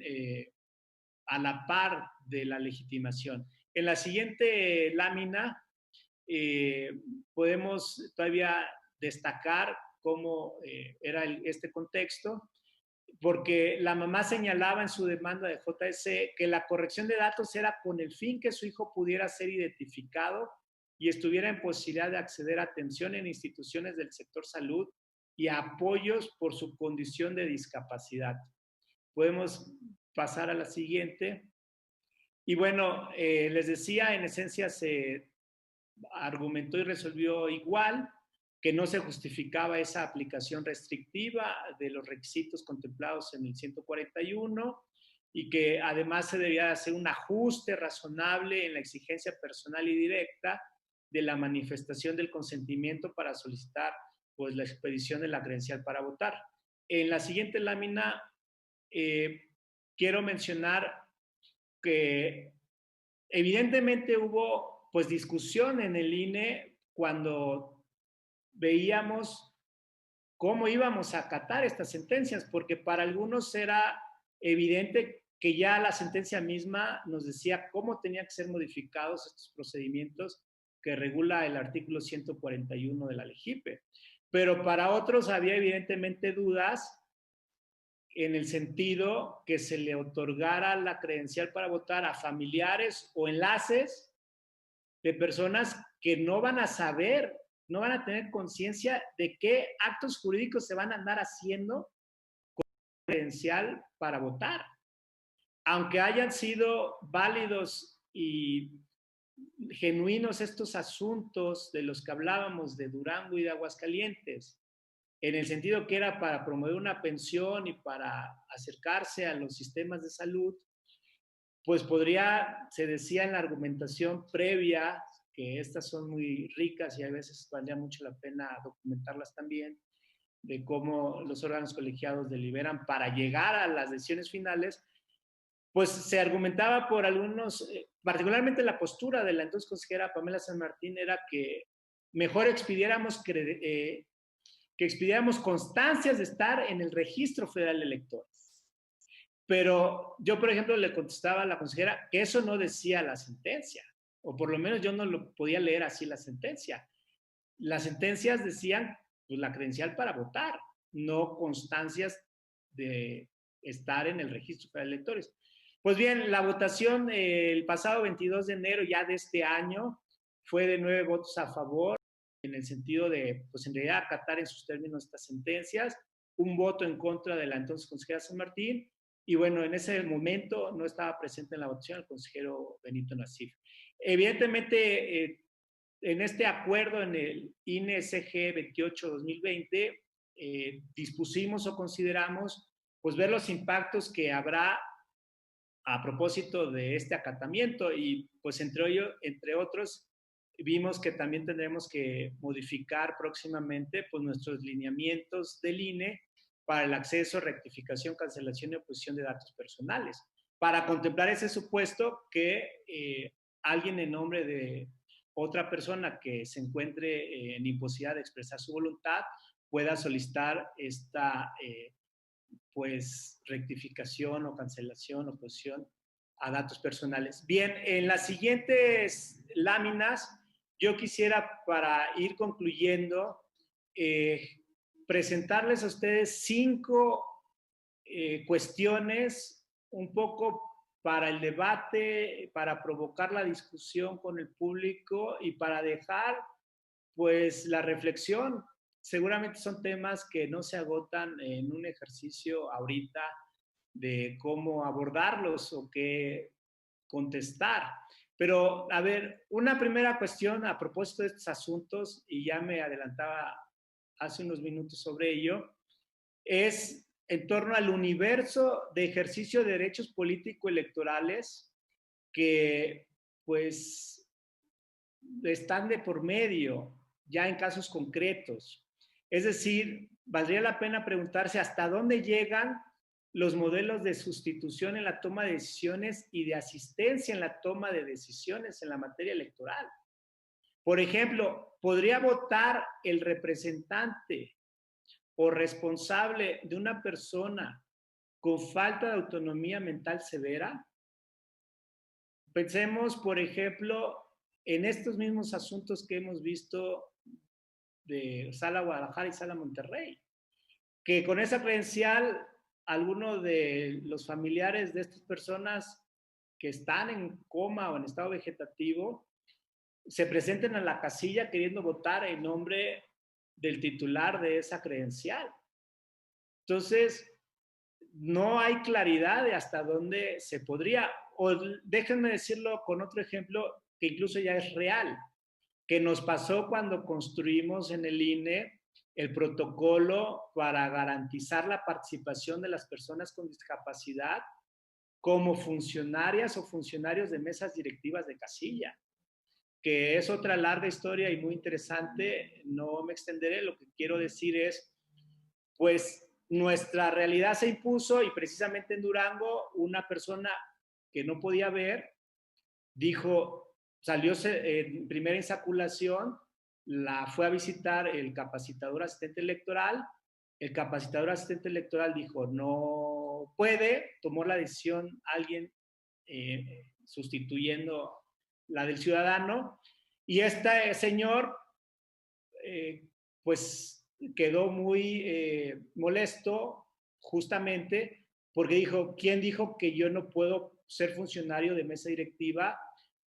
a la par de la legitimación. En la siguiente lámina podemos todavía destacar cómo era este contexto, porque la mamá señalaba en su demanda de JDC que la corrección de datos era con el fin que su hijo pudiera ser identificado y estuviera en posibilidad de acceder a atención en instituciones del sector salud y a apoyos por su condición de discapacidad. Podemos pasar a la siguiente. Y bueno, les decía, en esencia se argumentó y resolvió igual, que no se justificaba esa aplicación restrictiva de los requisitos contemplados en el 141 y que además se debía hacer un ajuste razonable en la exigencia personal y directa de la manifestación del consentimiento para solicitar pues, la expedición de la credencial para votar. En la siguiente lámina quiero mencionar que evidentemente hubo pues discusión en el INE cuando veíamos cómo íbamos a acatar estas sentencias, porque para algunos era evidente que ya la sentencia misma nos decía cómo tenían que ser modificados estos procedimientos que regula el artículo 141 de la LEGIPE. Pero para otros había evidentemente dudas en el sentido que se le otorgara la credencial para votar a familiares o enlaces de personas que no van a saber, no van a tener conciencia de qué actos jurídicos se van a andar haciendo con la credencial para votar. Aunque hayan sido válidos y genuinos estos asuntos de los que hablábamos de Durango y de Aguascalientes, en el sentido que era para promover una pensión y para acercarse a los sistemas de salud, pues se decía en la argumentación previa, que estas son muy ricas y a veces valía mucho la pena documentarlas también, de cómo los órganos colegiados deliberan para llegar a las decisiones finales, pues se argumentaba por algunos, particularmente la postura de la entonces consejera Pamela San Martín era que mejor expidiéramos constancias de estar en el Registro Federal de Electores. Pero yo, por ejemplo, le contestaba a la consejera que eso no decía la sentencia, o por lo menos yo no lo podía leer así la sentencia. Las sentencias decían pues, la credencial para votar, no constancias de estar en el Registro Federal de Electores. Pues bien, la votación el pasado 22 de enero ya de este año fue de 9 votos a favor, en el sentido de, pues en realidad, acatar en sus términos estas sentencias, un voto en contra de la entonces consejera San Martín, y bueno, en ese momento no estaba presente en la votación el consejero Benito Nasif. Evidentemente, en este acuerdo en el INE-CG 28-2020, dispusimos o consideramos pues ver los impactos que habrá a propósito de este acatamiento y pues entre otros vimos que también tendremos que modificar próximamente pues nuestros lineamientos del INE para el acceso, rectificación, cancelación y oposición de datos personales, para contemplar ese supuesto que alguien en nombre de otra persona que se encuentre en imposibilidad de expresar su voluntad pueda solicitar esta pues rectificación o cancelación o oposición a datos personales. Bien, en las siguientes láminas yo quisiera, para ir concluyendo, presentarles a ustedes 5 cuestiones un poco para el debate, para provocar la discusión con el público y para dejar pues la reflexión. Seguramente son temas que no se agotan en un ejercicio ahorita de cómo abordarlos o qué contestar. Pero, a ver, una primera cuestión a propósito de estos asuntos, y ya me adelantaba hace unos minutos sobre ello, es en torno al universo de ejercicio de derechos político-electorales que, pues, están de por medio ya en casos concretos. Es decir, valdría la pena preguntarse hasta dónde llegan los modelos de sustitución en la toma de decisiones y de asistencia en la toma de decisiones en la materia electoral. Por ejemplo, ¿podría votar el representante o responsable de una persona con falta de autonomía mental severa? Pensemos, por ejemplo, en estos mismos asuntos que hemos visto de Sala Guadalajara y Sala Monterrey, que con esa credencial, algunos de los familiares de estas personas que están en coma o en estado vegetativo se presenten a la casilla queriendo votar en nombre del titular de esa credencial. Entonces, no hay claridad de hasta dónde se podría, o déjenme decirlo con otro ejemplo que incluso ya es real, que nos pasó cuando construimos en el INE el protocolo para garantizar la participación de las personas con discapacidad como funcionarias o funcionarios de mesas directivas de casilla, que es otra larga historia y muy interesante. No me extenderé, lo que quiero decir es, pues, nuestra realidad se impuso y precisamente en Durango una persona que no podía ver dijo, salió en primera insaculación, la fue a visitar el capacitador asistente electoral, el capacitador asistente electoral dijo no puede, tomó la decisión alguien sustituyendo la del ciudadano y este señor pues quedó muy molesto justamente porque dijo, ¿quién dijo que yo no puedo ser funcionario de mesa directiva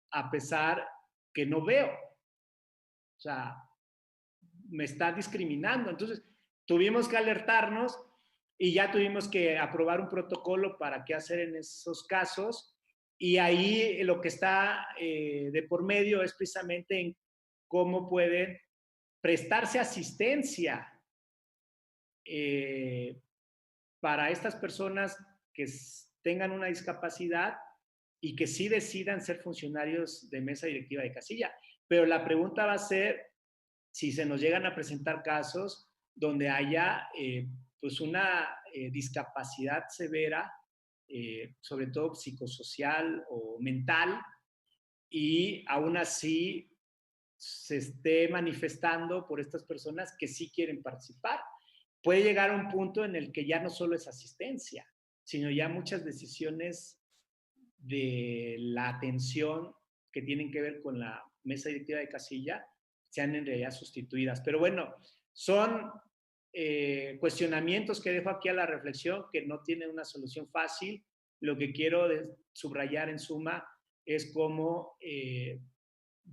a pesar que no veo? O sea, me está discriminando. Entonces, tuvimos que alertarnos y ya tuvimos que aprobar un protocolo para qué hacer en esos casos. Y ahí lo que está de por medio es precisamente en cómo pueden prestarse asistencia para estas personas que tengan una discapacidad y que sí decidan ser funcionarios de mesa directiva de casilla. Pero la pregunta va a ser si se nos llegan a presentar casos donde haya pues una discapacidad severa, sobre todo psicosocial o mental, y aún así se esté manifestando por estas personas que sí quieren participar. Puede llegar a un punto en el que ya no solo es asistencia, sino ya muchas decisiones de la atención que tienen que ver con la mesa directiva de casilla sean en realidad sustituidas. Pero bueno, son cuestionamientos que dejo aquí a la reflexión, que no tienen una solución fácil. Lo que quiero subrayar en suma es cómo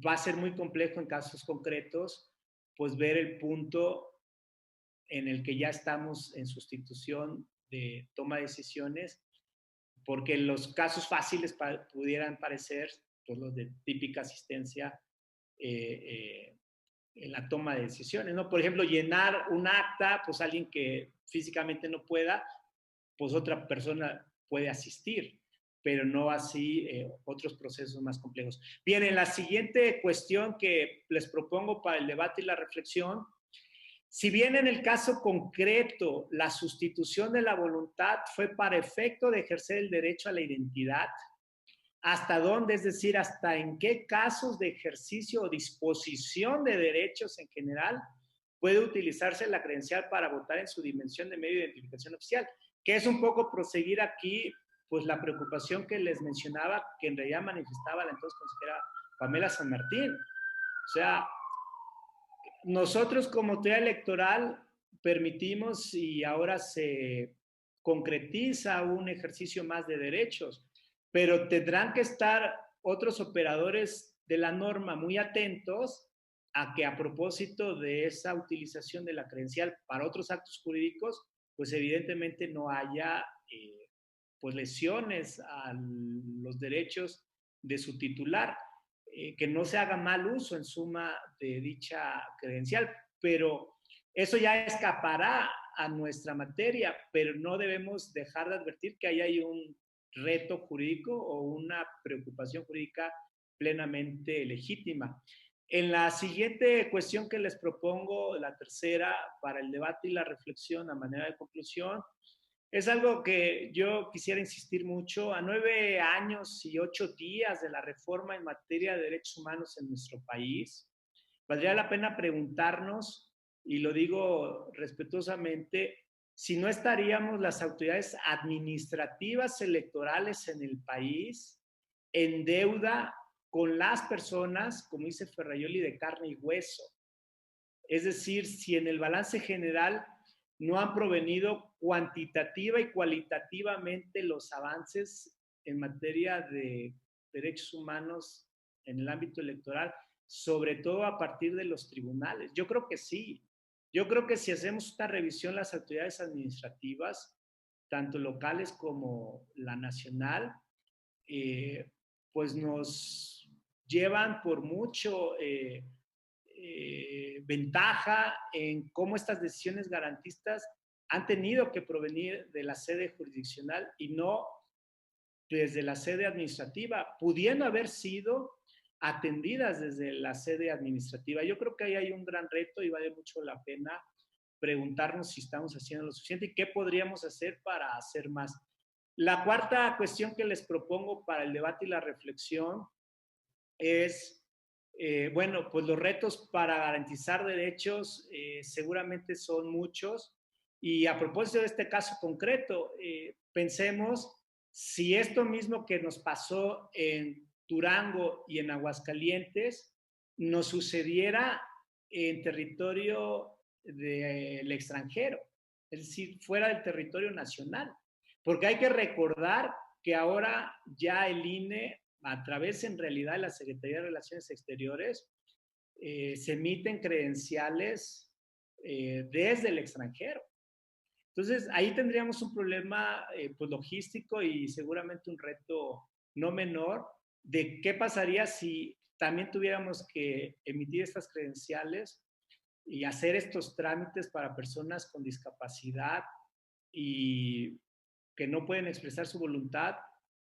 va a ser muy complejo en casos concretos, pues ver el punto en el que ya estamos en sustitución de toma de decisiones, porque los casos fáciles pudieran parecer pues, los de típica asistencia en la toma de decisiones, ¿no? Por ejemplo, llenar un acta, pues alguien que físicamente no pueda, pues otra persona puede asistir, pero no así otros procesos más complejos. Bien, en la siguiente cuestión que les propongo para el debate y la reflexión, si bien en el caso concreto la sustitución de la voluntad fue para efecto de ejercer el derecho a la identidad, ¿hasta dónde? Es decir, ¿hasta en qué casos de ejercicio o disposición de derechos en general puede utilizarse la credencial para votar en su dimensión de medio de identificación oficial? Que es un poco proseguir aquí, pues la preocupación que les mencionaba, que en realidad manifestaba la entonces consejera Pamela San Martín. O sea, nosotros como autoridad electoral permitimos y ahora se concretiza un ejercicio más de derechos, pero tendrán que estar otros operadores de la norma muy atentos a que a propósito de esa utilización de la credencial para otros actos jurídicos, pues evidentemente no haya pues lesiones a los derechos de su titular. Que no se haga mal uso en suma de dicha credencial, pero eso ya escapará a nuestra materia, pero no debemos dejar de advertir que ahí hay un reto jurídico o una preocupación jurídica plenamente legítima. En la siguiente cuestión que les propongo, la tercera, para el debate y la reflexión a manera de conclusión, es algo que yo quisiera insistir mucho. A 9 años y 8 días de la reforma en materia de derechos humanos en nuestro país, valdría la pena preguntarnos, y lo digo respetuosamente, si no estaríamos las autoridades administrativas electorales en el país en deuda con las personas, como dice Ferraioli, de carne y hueso. Es decir, si en el balance general no han provenido cuantitativa y cualitativamente los avances en materia de derechos humanos en el ámbito electoral, sobre todo a partir de los tribunales. Yo creo que sí. Yo creo que si hacemos esta revisión, las autoridades administrativas, tanto locales como la nacional, pues nos llevan por mucho ventaja en cómo estas decisiones garantistas han tenido que provenir de la sede jurisdiccional y no desde la sede administrativa, pudiendo haber sido atendidas desde la sede administrativa. Yo creo que ahí hay un gran reto y vale mucho la pena preguntarnos si estamos haciendo lo suficiente y qué podríamos hacer para hacer más. La cuarta cuestión que les propongo para el debate y la reflexión es bueno, pues los retos para garantizar derechos seguramente son muchos. Y a propósito de este caso concreto, pensemos si esto mismo que nos pasó en Durango y en Aguascalientes nos sucediera en territorio del extranjero, es decir, fuera del territorio nacional. Porque hay que recordar que ahora ya el INE, a través en realidad de la Secretaría de Relaciones Exteriores, se emiten credenciales desde el extranjero. Entonces, ahí tendríamos un problema pues, logístico y seguramente un reto no menor de qué pasaría si también tuviéramos que emitir estas credenciales y hacer estos trámites para personas con discapacidad y que no pueden expresar su voluntad,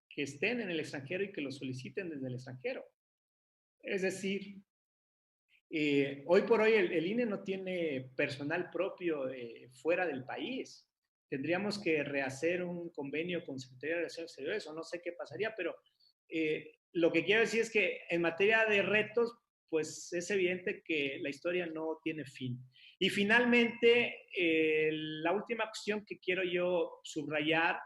que estén en el extranjero y que lo soliciten desde el extranjero. Es decir, hoy por hoy el INE no tiene personal propio fuera del país. Tendríamos que rehacer un convenio con Secretaría de Relaciones Exteriores o no sé qué pasaría, pero lo que quiero decir es que en materia de retos, pues es evidente que la historia no tiene fin. Y finalmente, la última cuestión que quiero yo subrayar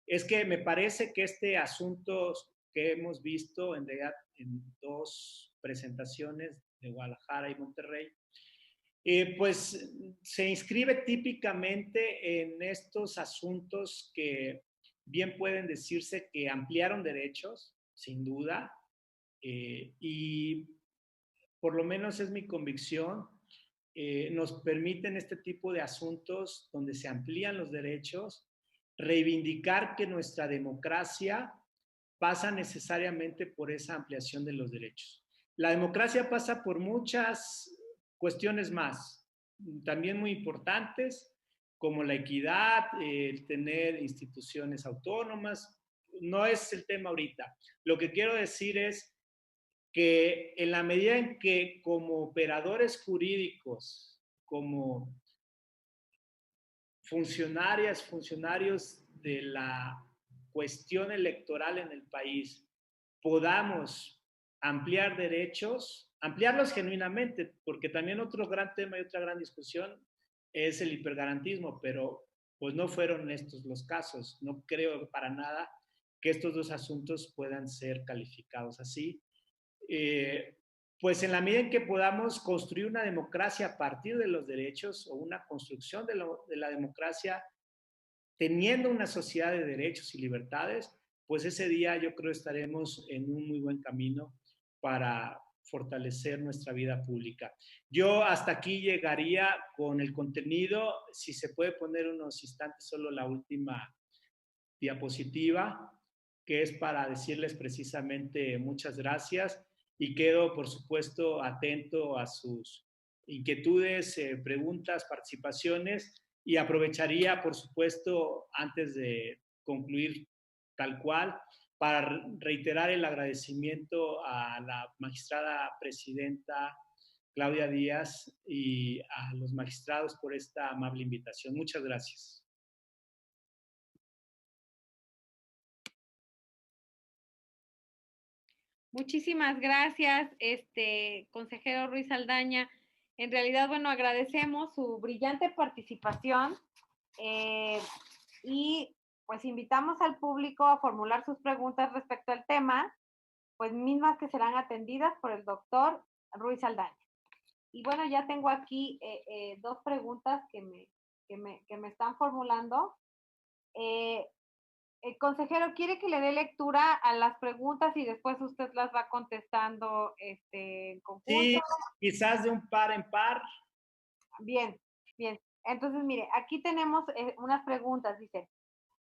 es que me parece que este asunto que hemos visto en realidad en dos presentaciones de Guadalajara y Monterrey, Pues se inscribe típicamente en estos asuntos que bien pueden decirse que ampliaron derechos, sin duda, y por lo menos es mi convicción, nos permiten este tipo de asuntos donde se amplían los derechos, reivindicar que nuestra democracia pasa necesariamente por esa ampliación de los derechos. La democracia pasa por muchas cuestiones más, también muy importantes, como la equidad, el tener instituciones autónomas. No es el tema ahorita. Lo que quiero decir es que en la medida en que como operadores jurídicos, como funcionarios de la cuestión electoral en el país, podamos ampliar derechos, ampliarlos genuinamente, porque también otro gran tema y otra gran discusión es el hipergarantismo, pero pues no fueron estos los casos. No creo para nada que estos dos asuntos puedan ser calificados así. Pues en la medida en que podamos construir una democracia a partir de los derechos o una construcción de la democracia teniendo una sociedad de derechos y libertades, pues ese día yo creo estaremos en un muy buen camino para fortalecer nuestra vida pública. Yo hasta aquí llegaría con el contenido. Si se puede poner unos instantes solo la última diapositiva, que es para decirles precisamente muchas gracias y quedo, por supuesto, atento a sus inquietudes, preguntas, participaciones y aprovecharía, por supuesto, antes de concluir tal cual, para reiterar el agradecimiento a la magistrada presidenta Claudia Díaz y a los magistrados por esta amable invitación. Muchas gracias. Muchísimas gracias, consejero Ruiz Saldaña. En realidad, bueno, agradecemos su brillante participación y pues invitamos al público a formular sus preguntas respecto al tema, pues mismas que serán atendidas por el doctor Ruiz Saldaña. Y bueno, ya tengo aquí dos preguntas que me están formulando. El consejero, ¿quiere que le dé lectura a las preguntas y después usted las va contestando en conjunto? Sí, quizás de un par en par. Bien, bien. Entonces, mire, aquí tenemos unas preguntas. Dice,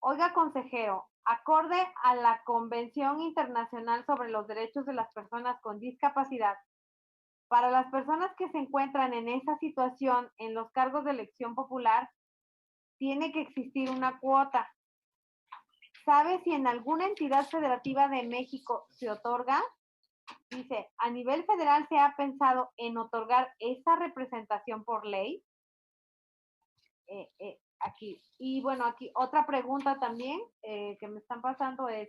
oiga, consejero, acorde a la Convención Internacional sobre los Derechos de las Personas con Discapacidad, para las personas que se encuentran en esa situación en los cargos de elección popular, tiene que existir una cuota. ¿Sabe si en alguna entidad federativa de México se otorga? Dice, ¿a nivel federal se ha pensado en otorgar esa representación por ley? Aquí. Y bueno, aquí otra pregunta también que me están pasando es,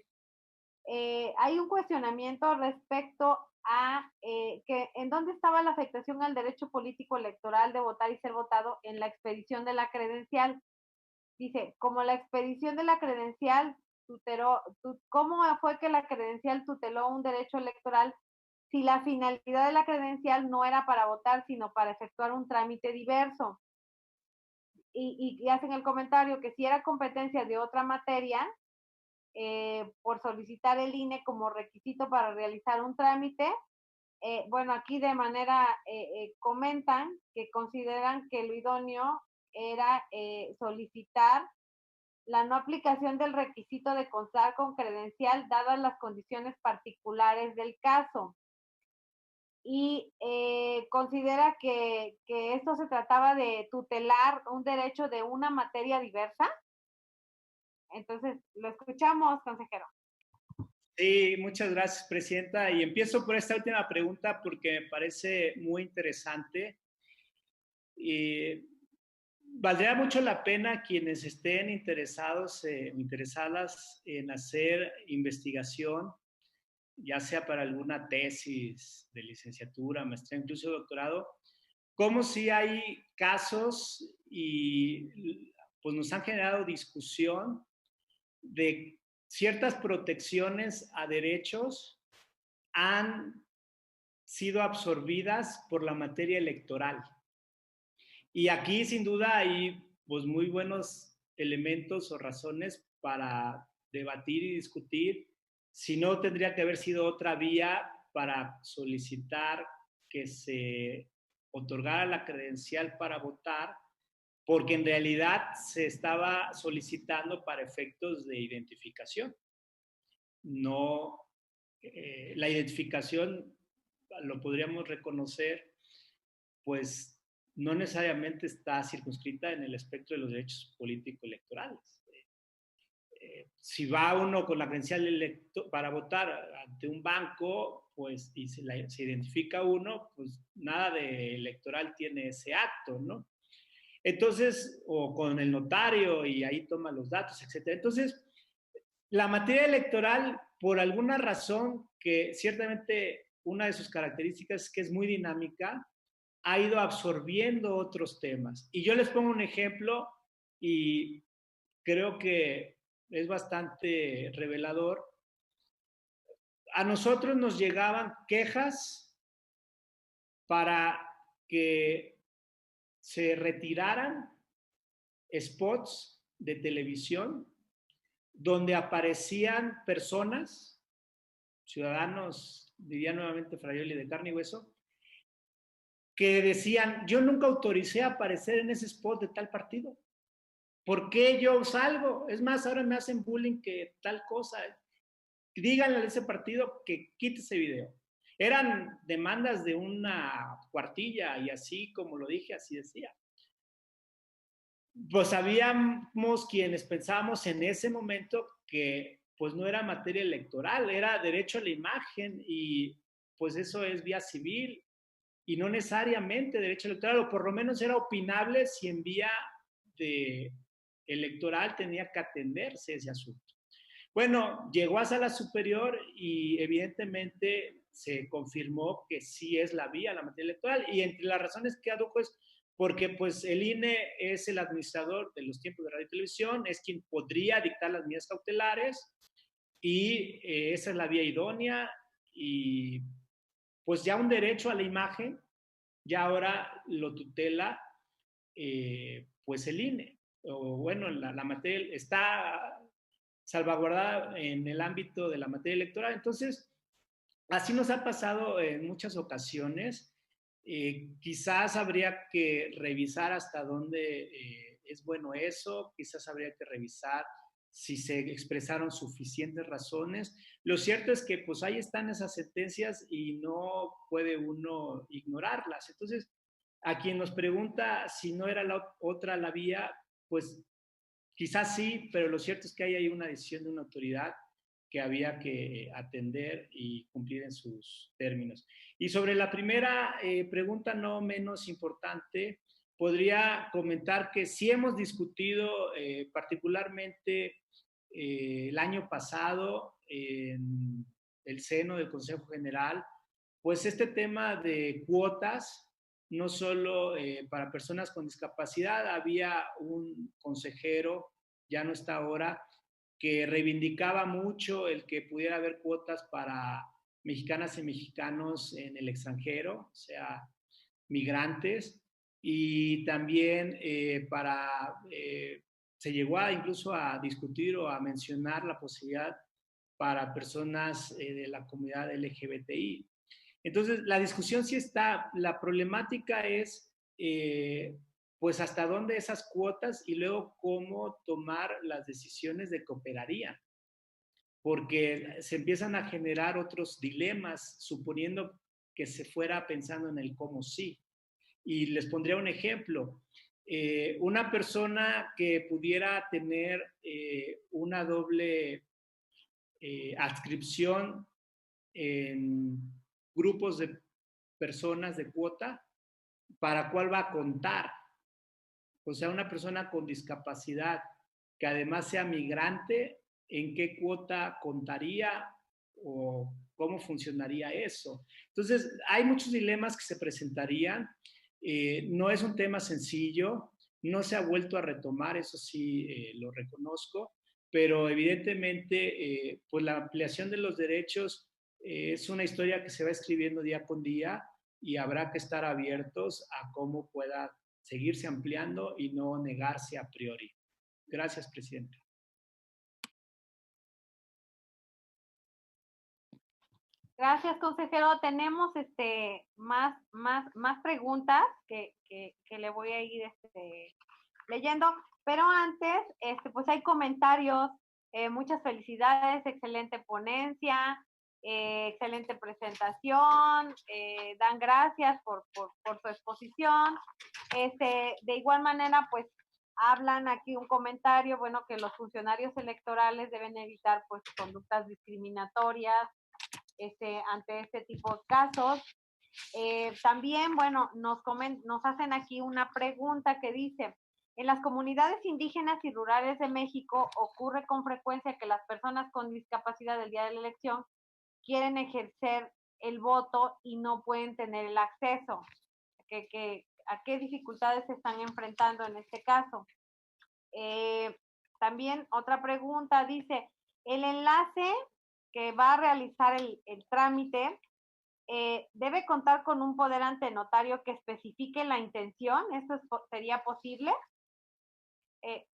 hay un cuestionamiento respecto a que en dónde estaba la afectación al derecho político electoral de votar y ser votado en la expedición de la credencial. Dice, como la expedición de la credencial ¿cómo fue que la credencial tuteló un derecho electoral si la finalidad de la credencial no era para votar, sino para efectuar un trámite diverso? Y hacen el comentario que si era competencia de otra materia, por solicitar el INE como requisito para realizar un trámite, bueno, aquí de manera comentan que consideran que lo idóneo era solicitar la no aplicación del requisito de contar con credencial dadas las condiciones particulares del caso. Y considera que esto se trataba de tutelar un derecho de una materia diversa. Entonces, lo escuchamos, consejero. Sí, muchas gracias, presidenta. Y empiezo por esta última pregunta porque me parece muy interesante. Valdría mucho la pena quienes estén interesados, interesadas en hacer investigación, ya sea para alguna tesis de licenciatura, maestría, incluso doctorado, como si hay casos y pues nos han generado discusión de ciertas protecciones a derechos han sido absorbidas por la materia electoral. Y aquí sin duda hay pues muy buenos elementos o razones para debatir y discutir. Si no, tendría que haber sido otra vía para solicitar que se otorgara la credencial para votar, porque en realidad se estaba solicitando para efectos de identificación. No, la identificación lo podríamos reconocer, pues no necesariamente está circunscrita en el espectro de los derechos político-electorales. Si va uno con la credencial para votar ante un banco, pues, y se identifica uno, pues nada de electoral tiene ese acto, ¿no? Entonces, o con el notario y ahí toma los datos, etcétera. Entonces, la materia electoral, por alguna razón que ciertamente una de sus características es que es muy dinámica, ha ido absorbiendo otros temas. Y yo les pongo un ejemplo y creo que es bastante revelador. A nosotros nos llegaban quejas para que se retiraran spots de televisión donde aparecían personas, ciudadanos, diría nuevamente Fraioli, de carne y hueso, que decían, yo nunca autoricé a aparecer en ese spot de tal partido. ¿Por qué yo salgo? Es más, ahora me hacen bullying que tal cosa. Díganle a ese partido que quite ese video. Eran demandas de una cuartilla y así como lo dije, así decía. Pues habíamos quienes pensábamos en ese momento que pues no era materia electoral, era derecho a la imagen y pues eso es vía civil y no necesariamente derecho electoral, o por lo menos era opinable si en vía de electoral tenía que atenderse ese asunto. Bueno, llegó a sala superior y evidentemente se confirmó que sí es la vía, la materia electoral, y entre las razones que adujo es porque pues el INE es el administrador de los tiempos de radio y televisión, es quien podría dictar las medidas cautelares y esa es la vía idónea y pues ya un derecho a la imagen ya ahora lo tutela pues el INE, o bueno, la materia está salvaguardada en el ámbito de la materia electoral. Entonces, así nos ha pasado en muchas ocasiones. Quizás habría que revisar hasta dónde es bueno eso, quizás habría que revisar si se expresaron suficientes razones. Lo cierto es que pues ahí están esas sentencias y no puede uno ignorarlas. Entonces, a quien nos pregunta si no era la otra la vía, pues quizás sí, pero lo cierto es que ahí hay una decisión de una autoridad que había que atender y cumplir en sus términos. Y sobre la primera pregunta, no menos importante, podría comentar que sí hemos discutido particularmente el año pasado en el seno del Consejo General, pues este tema de cuotas, no solo para personas con discapacidad, había un consejero, ya no está ahora, que reivindicaba mucho el que pudiera haber cuotas para mexicanas y mexicanos en el extranjero, o sea, migrantes, y también se llegó incluso a discutir o a mencionar la posibilidad para personas de la comunidad LGBTI. Entonces, la discusión sí está, la problemática es pues hasta dónde esas cuotas y luego cómo tomar las decisiones de que operarían, porque se empiezan a generar otros dilemas, suponiendo que se fuera pensando en el cómo sí. Y les pondría un ejemplo. Una persona que pudiera tener una doble adscripción en grupos de personas de cuota, ¿para cuál va a contar? O sea, una persona con discapacidad que además sea migrante, ¿en qué cuota contaría o cómo funcionaría eso? Entonces, hay muchos dilemas que se presentarían. No es un tema sencillo, no se ha vuelto a retomar, eso sí lo reconozco, pero evidentemente, pues la ampliación de los derechos es una historia que se va escribiendo día con día y habrá que estar abiertos a cómo pueda seguirse ampliando y no negarse a priori. Gracias, presidente. Gracias, consejero. Tenemos más preguntas que le voy a ir leyendo, pero antes, pues hay comentarios. Muchas felicidades, excelente ponencia, excelente presentación, dan gracias por su exposición. De igual manera, pues hablan aquí un comentario, bueno, que los funcionarios electorales deben evitar pues conductas discriminatorias ante este tipo de casos. También, bueno, nos hacen aquí una pregunta que dice: en las comunidades indígenas y rurales de México ocurre con frecuencia que las personas con discapacidad del día de la elección quieren ejercer el voto y no pueden tener el acceso. ¿A qué dificultades se están enfrentando en este caso? También otra pregunta dice: el enlace que va a realizar el trámite debe contar con un poder ante notario que especifique la intención. ¿Esto sería posible?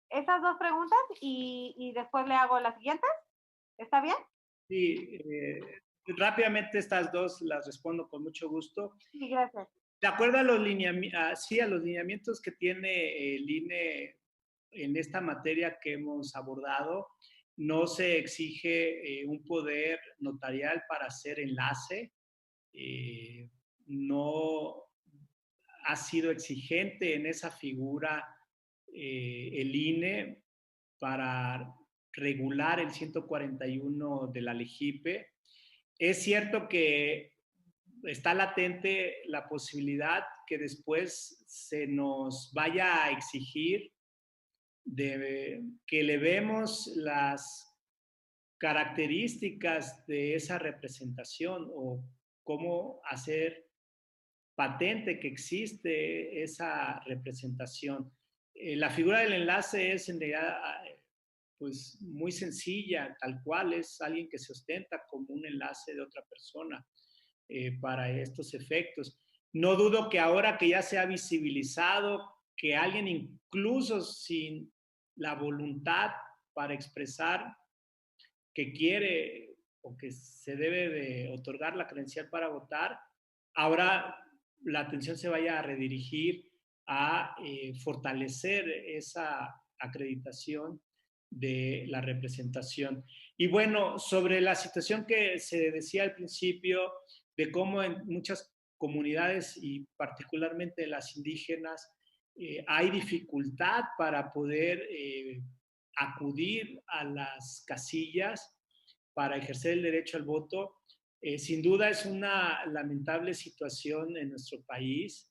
Esas dos preguntas y después le hago las siguientes. ¿Está bien? Sí, rápidamente estas dos las respondo con mucho gusto. Sí, gracias. De acuerdo a los lineamientos que tiene el INE en esta materia que hemos abordado, no se exige un poder notarial para hacer enlace. No ha sido exigente en esa figura el INE para regular el 141 de la LEGIPE. Es cierto que está latente la posibilidad que después se nos vaya a exigir que le vemos las características de esa representación o cómo hacer patente que existe esa representación. La figura del enlace es en realidad pues muy sencilla, tal cual, es alguien que se ostenta como un enlace de otra persona para estos efectos. No dudo que ahora que ya se ha visibilizado que alguien incluso sin la voluntad para expresar que quiere o que se debe de otorgar la credencial para votar, ahora la atención se vaya a redirigir a fortalecer esa acreditación de la representación. Y bueno, sobre la situación que se decía al principio, de cómo en muchas comunidades y particularmente las indígenas hay dificultad para poder acudir a las casillas para ejercer el derecho al voto. Sin duda es una lamentable situación en nuestro país,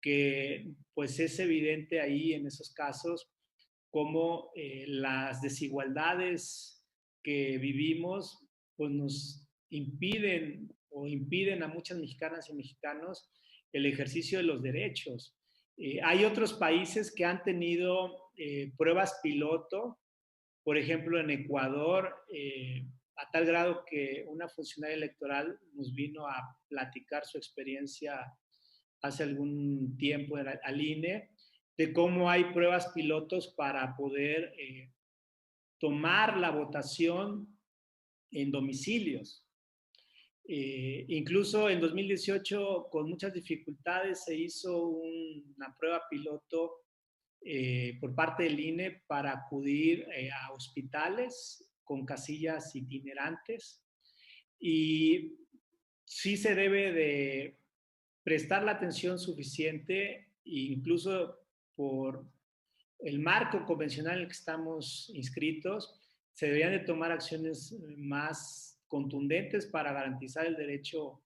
que pues es evidente ahí en esos casos cómo las desigualdades que vivimos pues nos impiden a muchas mexicanas y mexicanos el ejercicio de los derechos. Hay otros países que han tenido pruebas piloto, por ejemplo en Ecuador, a tal grado que una funcionaria electoral nos vino a platicar su experiencia hace algún tiempo al INE, de cómo hay pruebas pilotos para poder tomar la votación en domicilios. Incluso en 2018, con muchas dificultades, se hizo una prueba piloto por parte del INE para acudir a hospitales con casillas itinerantes, y sí se debe de prestar la atención suficiente, incluso por el marco convencional en el que estamos inscritos, se deberían de tomar acciones más contundentes para garantizar el derecho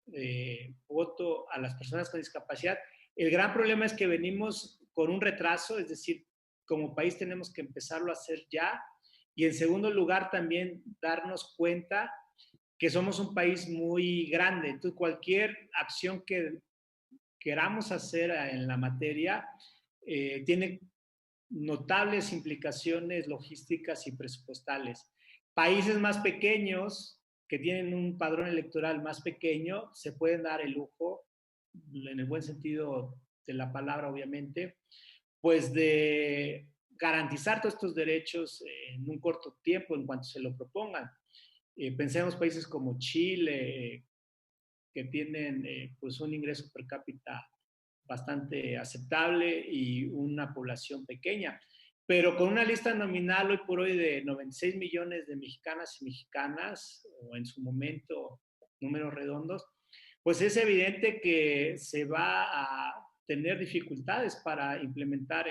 de voto a las personas con discapacidad. El gran problema es que venimos con un retraso, es decir, como país tenemos que empezarlo a hacer ya, y en segundo lugar también darnos cuenta que somos un país muy grande, entonces cualquier acción que queramos hacer en la materia tiene notables implicaciones logísticas y presupuestales. Países más pequeños que tienen un padrón electoral más pequeño se pueden dar el lujo, en el buen sentido de la palabra, obviamente, pues de garantizar todos estos derechos en un corto tiempo en cuanto se lo propongan. Pensemos países como Chile, que tienen pues un ingreso per cápita bastante aceptable y una población pequeña, pero con una lista nominal hoy por hoy de 96 millones de mexicanas y mexicanas, o en su momento números redondos, pues es evidente que se va a tener dificultades para implementar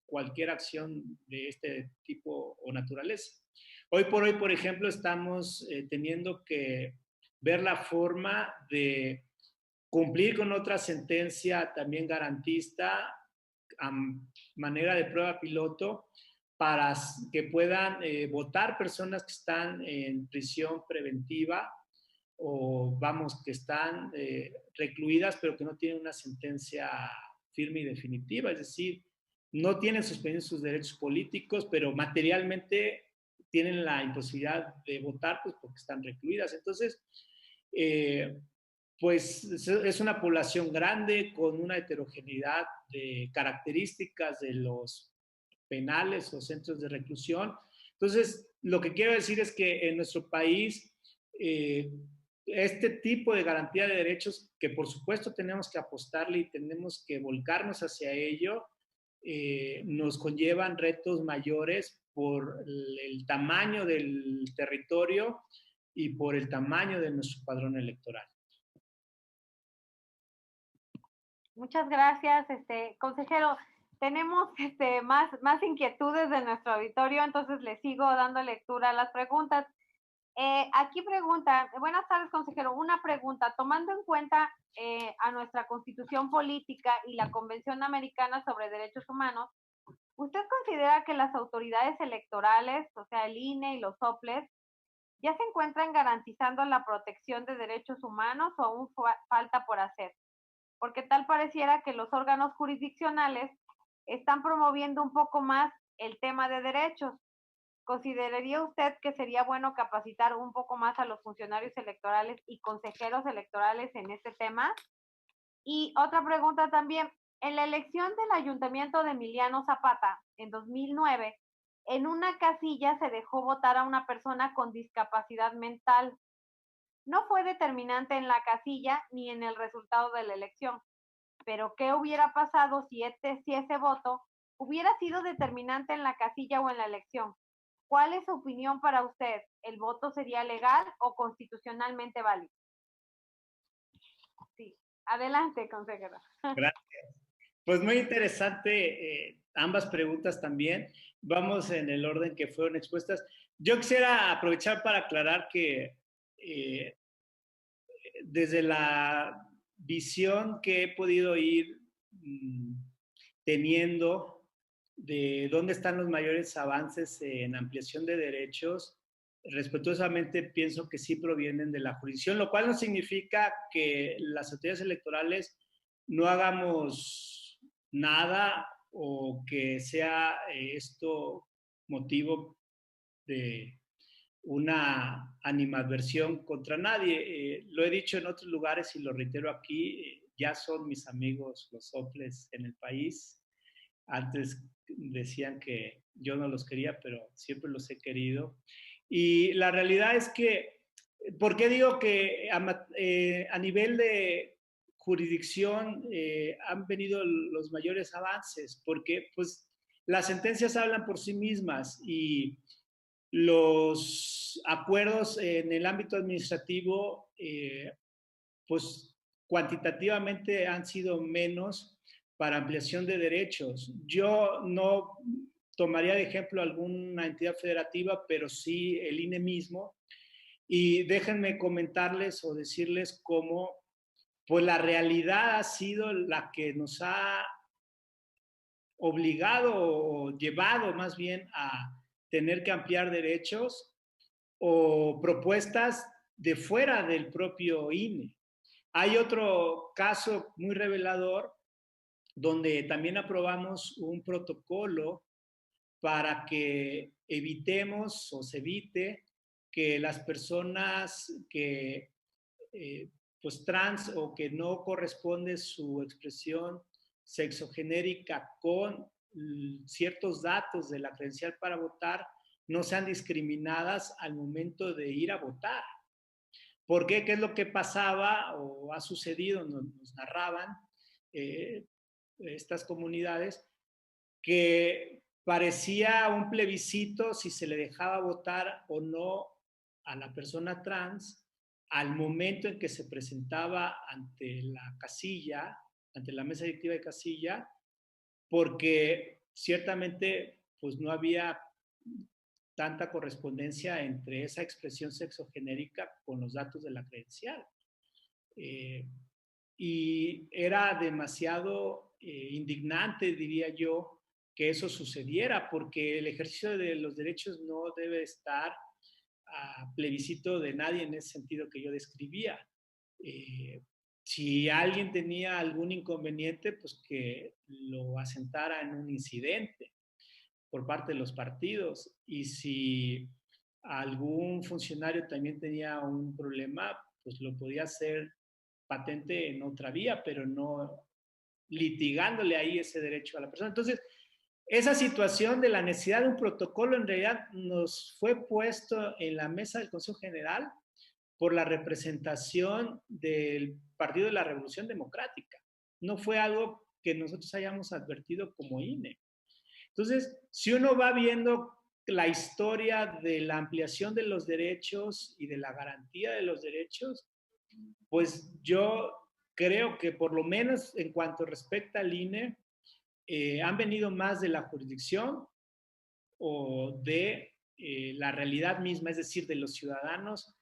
cualquier acción de este tipo o naturaleza. Hoy por hoy, por ejemplo, estamos teniendo que ver la forma de cumplir con otra sentencia también garantista a manera de prueba piloto para que puedan votar personas que están en prisión preventiva o vamos, que están recluidas pero que no tienen una sentencia firme y definitiva, es decir, no tienen suspendidos sus derechos políticos, pero materialmente tienen la imposibilidad de votar pues porque están recluidas. Entonces, pues es una población grande con una heterogeneidad de características de los penales o centros de reclusión. Entonces, lo que quiero decir es que en nuestro país, este tipo de garantía de derechos, que por supuesto tenemos que apostarle y tenemos que volcarnos hacia ello, nos conllevan retos mayores por el tamaño del territorio y por el tamaño de nuestro padrón electoral. Muchas gracias, consejero. Tenemos más inquietudes de nuestro auditorio, entonces le sigo dando lectura a las preguntas. Aquí pregunta, buenas tardes, consejero. Una pregunta, tomando en cuenta a nuestra Constitución Política y la Convención Americana sobre Derechos Humanos, ¿usted considera que las autoridades electorales, o sea, el INE y los soples, ya se encuentran garantizando la protección de derechos humanos o aún falta por hacer? Porque tal pareciera que los órganos jurisdiccionales están promoviendo un poco más el tema de derechos. ¿Consideraría usted que sería bueno capacitar un poco más a los funcionarios electorales y consejeros electorales en este tema? Y otra pregunta también, en la elección del ayuntamiento de Emiliano Zapata en 2009, en una casilla se dejó votar a una persona con discapacidad mental. No fue determinante en la casilla ni en el resultado de la elección. Pero ¿qué hubiera pasado si ese voto hubiera sido determinante en la casilla o en la elección? ¿Cuál es su opinión para usted? ¿El voto sería legal o constitucionalmente válido? Sí, adelante, consejero. Gracias. Pues muy interesante ambas preguntas también. Vamos en el orden que fueron expuestas. Yo quisiera aprovechar para aclarar que desde la visión que he podido ir teniendo de dónde están los mayores avances en ampliación de derechos, respetuosamente pienso que sí provienen de la jurisdicción, lo cual no significa que las autoridades electorales no hagamos nada o que sea esto motivo de una animadversión contra nadie. Lo he dicho en otros lugares y lo reitero aquí, ya son mis amigos los soples en el país. Antes decían que yo no los quería, pero siempre los he querido. Y la realidad es que, ¿por qué digo que a nivel de jurisdicción han venido los mayores avances? Porque pues las sentencias hablan por sí mismas y los acuerdos en el ámbito administrativo, pues cuantitativamente han sido menos para ampliación de derechos. Yo no tomaría de ejemplo alguna entidad federativa, pero sí el INE mismo. Y déjenme comentarles o decirles cómo pues la realidad ha sido la que nos ha obligado o llevado más bien a tener que ampliar derechos o propuestas de fuera del propio INE. Hay otro caso muy revelador donde también aprobamos un protocolo para que evitemos o se evite que las personas que pues trans o que no corresponde su expresión sexogenérica con ciertos datos de la credencial para votar no sean discriminadas al momento de ir a votar. ¿Por qué? ¿Qué es lo que pasaba o ha sucedido? Nos narraban estas comunidades que parecía un plebiscito si se le dejaba votar o no a la persona trans al momento en que se presentaba ante la casilla, ante la mesa directiva de casilla, porque ciertamente pues no había tanta correspondencia entre esa expresión sexogenérica con los datos de la credencial. Y era demasiado indignante, diría yo, que eso sucediera, porque el ejercicio de los derechos no debe estar a plebiscito de nadie en ese sentido que yo describía. Si alguien tenía algún inconveniente, pues que lo asentara en un incidente por parte de los partidos. Y si algún funcionario también tenía un problema, pues lo podía hacer patente en otra vía, pero no litigándole ahí ese derecho a la persona. Entonces, esa situación de la necesidad de un protocolo en realidad nos fue puesto en la mesa del Consejo General por la representación del Partido de la Revolución Democrática. No fue algo que nosotros hayamos advertido como INE. Entonces, si uno va viendo la historia de la ampliación de los derechos y de la garantía de los derechos, pues yo creo que por lo menos en cuanto respecta al INE, han venido más de la jurisdicción o de la realidad misma, es decir, de los ciudadanos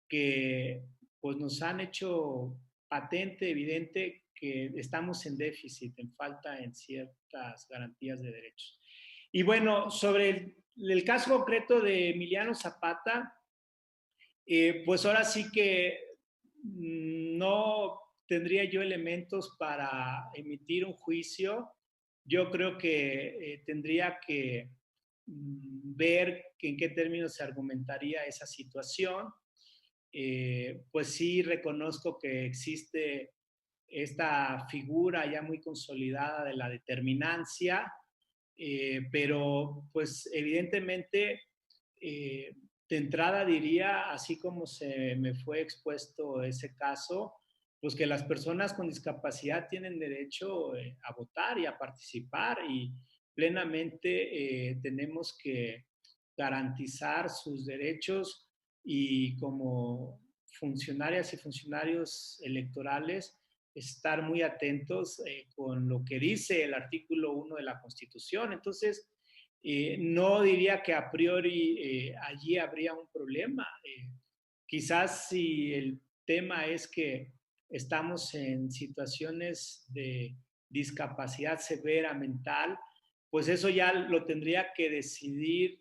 que pues nos han hecho patente, evidente, que estamos en déficit, en falta en ciertas garantías de derechos. Y bueno, sobre el caso concreto de Emiliano Zapata, pues ahora sí que no tendría yo elementos para emitir un juicio. Yo creo que tendría que ver en qué términos se argumentaría esa situación. Pues sí reconozco que existe esta figura ya muy consolidada de la determinancia, pero pues evidentemente de entrada diría, así como se me fue expuesto ese caso, pues que las personas con discapacidad tienen derecho a votar y a participar y plenamente tenemos que garantizar sus derechos y como funcionarias y funcionarios electorales estar muy atentos con lo que dice el artículo 1 de la Constitución. Entonces, no diría que a priori allí habría un problema. Quizás si el tema es que estamos en situaciones de discapacidad severa mental, pues eso ya lo tendría que decidir,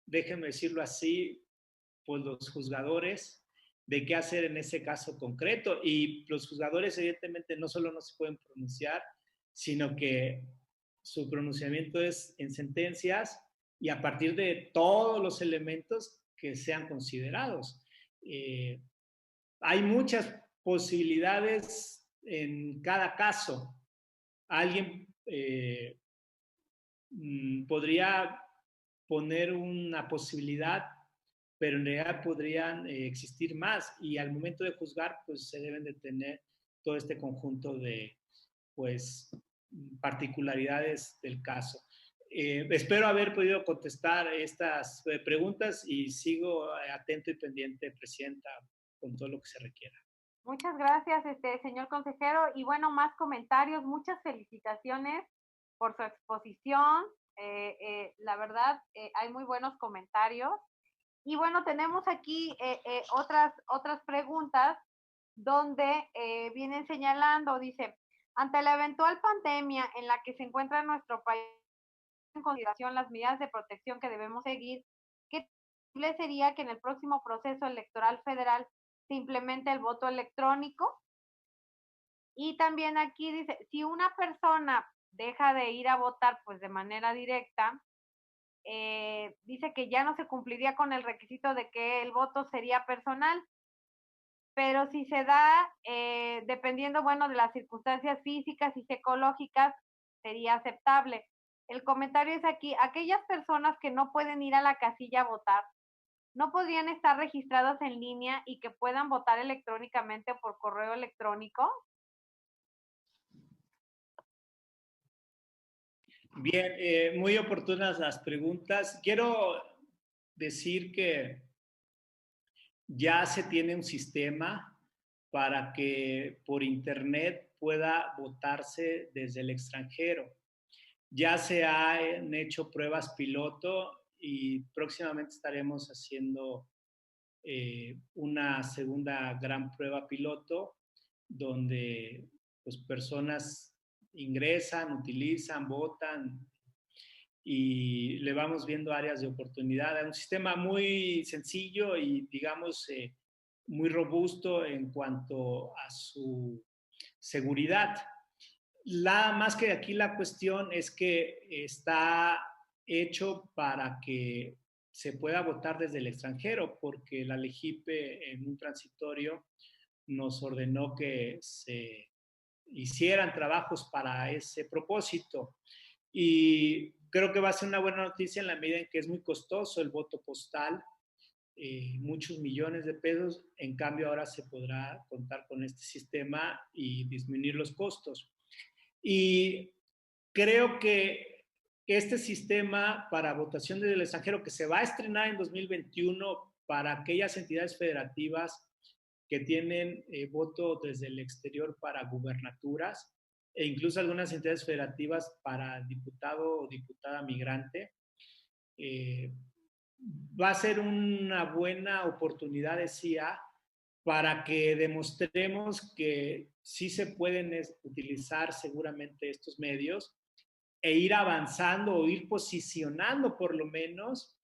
déjenme decirlo así, pues los juzgadores de qué hacer en ese caso concreto. Y los juzgadores evidentemente no solo no se pueden pronunciar, sino que su pronunciamiento es en sentencias y a partir de todos los elementos que sean considerados. Hay muchas posibilidades en cada caso. Alguien podría poner una posibilidad, pero en realidad podrían existir más y al momento de juzgar pues se deben de tener todo este conjunto de pues particularidades del caso. Espero haber podido contestar estas preguntas y sigo atento y pendiente, Presidenta, con todo lo que se requiera. Muchas gracias, señor consejero. Y bueno, más comentarios. Muchas felicitaciones por su exposición. La verdad, hay muy buenos comentarios. Y bueno, tenemos aquí otras preguntas donde vienen señalando, dice, ante la eventual pandemia en la que se encuentra nuestro país, en consideración las medidas de protección que debemos seguir, ¿qué posible sería que en el próximo proceso electoral federal se implemente el voto electrónico? Y también aquí dice, si una persona deja de ir a votar pues de manera directa, dice que ya no se cumpliría con el requisito de que el voto sería personal, pero si se da, dependiendo, bueno, de las circunstancias físicas y psicológicas, sería aceptable. El comentario es aquí, aquellas personas que no pueden ir a la casilla a votar, ¿no podrían estar registradas en línea y que puedan votar electrónicamente o por correo electrónico? Bien, muy oportunas las preguntas. Quiero decir que ya se tiene un sistema para que por internet pueda votarse desde el extranjero. Ya se han hecho pruebas piloto y próximamente estaremos haciendo una segunda gran prueba piloto donde pues, personas ingresan, utilizan, votan y le vamos viendo áreas de oportunidad. Es un sistema muy sencillo y, digamos, muy robusto en cuanto a su seguridad. Más que aquí la cuestión es que está hecho para que se pueda votar desde el extranjero, porque la LEGIPE en un transitorio nos ordenó que se hicieran trabajos para ese propósito. Y creo que va a ser una buena noticia en la medida en que es muy costoso el voto postal, muchos millones de pesos. En cambio, ahora se podrá contar con este sistema y disminuir los costos. Y creo que este sistema para votación desde el extranjero, que se va a estrenar en 2021 para aquellas entidades federativas que tienen voto desde el exterior para gubernaturas e incluso algunas entidades federativas para diputado o diputada migrante, va a ser una buena oportunidad, decía, para que demostremos que sí se pueden utilizar seguramente estos medios e ir avanzando o ir posicionando por lo menos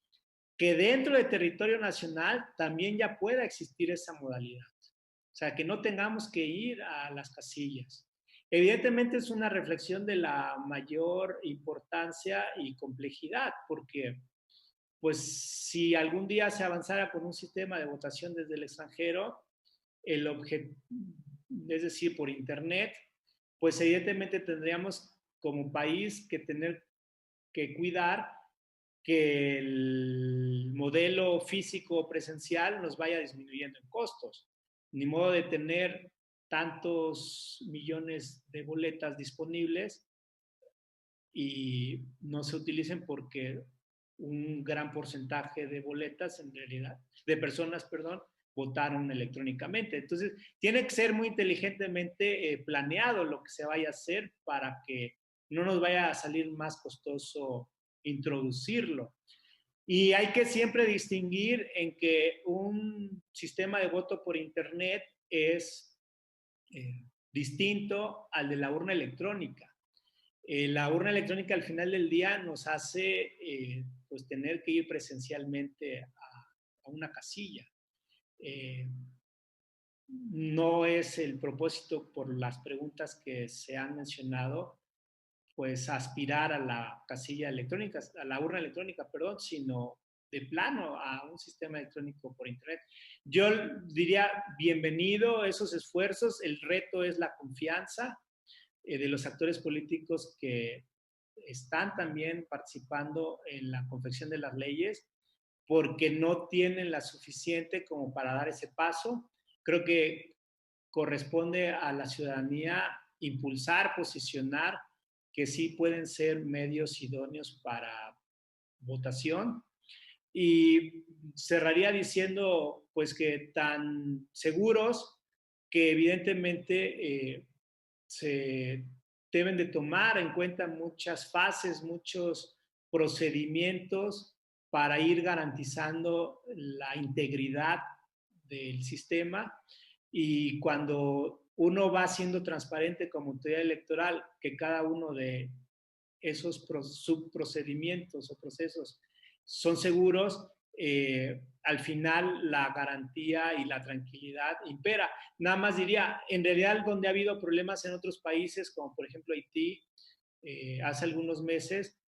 que dentro del territorio nacional también ya pueda existir esa modalidad. O sea, que no tengamos que ir a las casillas. Evidentemente es una reflexión de la mayor importancia y complejidad, porque pues si algún día se avanzara con un sistema de votación desde el extranjero, es decir, por internet, pues evidentemente tendríamos como país que tener que cuidar que el modelo físico presencial nos vaya disminuyendo en costos. Ni modo de tener tantos millones de boletas disponibles y no se utilicen porque un gran porcentaje de boletas, en realidad, de personas, perdón, votaron electrónicamente. Entonces, tiene que ser muy inteligentemente planeado lo que se vaya a hacer para que no nos vaya a salir más costoso introducirlo. Y hay que siempre distinguir en que un sistema de voto por internet es distinto al de la urna electrónica. La urna electrónica al final del día nos hace pues tener que ir presencialmente a una casilla. No es el propósito, por las preguntas que se han mencionado, pues aspirar a la casilla electrónica, a la urna electrónica, perdón, sino de plano a un sistema electrónico por internet. Yo diría, bienvenido a esos esfuerzos, el reto es la confianza de los actores políticos que están también participando en la confección de las leyes, porque no tienen la suficiente como para dar ese paso. Creo que corresponde a la ciudadanía impulsar, posicionar que sí pueden ser medios idóneos para votación. Y cerraría diciendo, pues, que tan seguros que evidentemente se deben de tomar en cuenta muchas fases, muchos procedimientos para ir garantizando la integridad del sistema. Y cuando uno va siendo transparente como autoridad electoral, que cada uno de esos subprocedimientos o procesos son seguros, al final la garantía y la tranquilidad impera. Nada más diría, en realidad donde ha habido problemas en otros países, como por ejemplo Haití, hace algunos meses,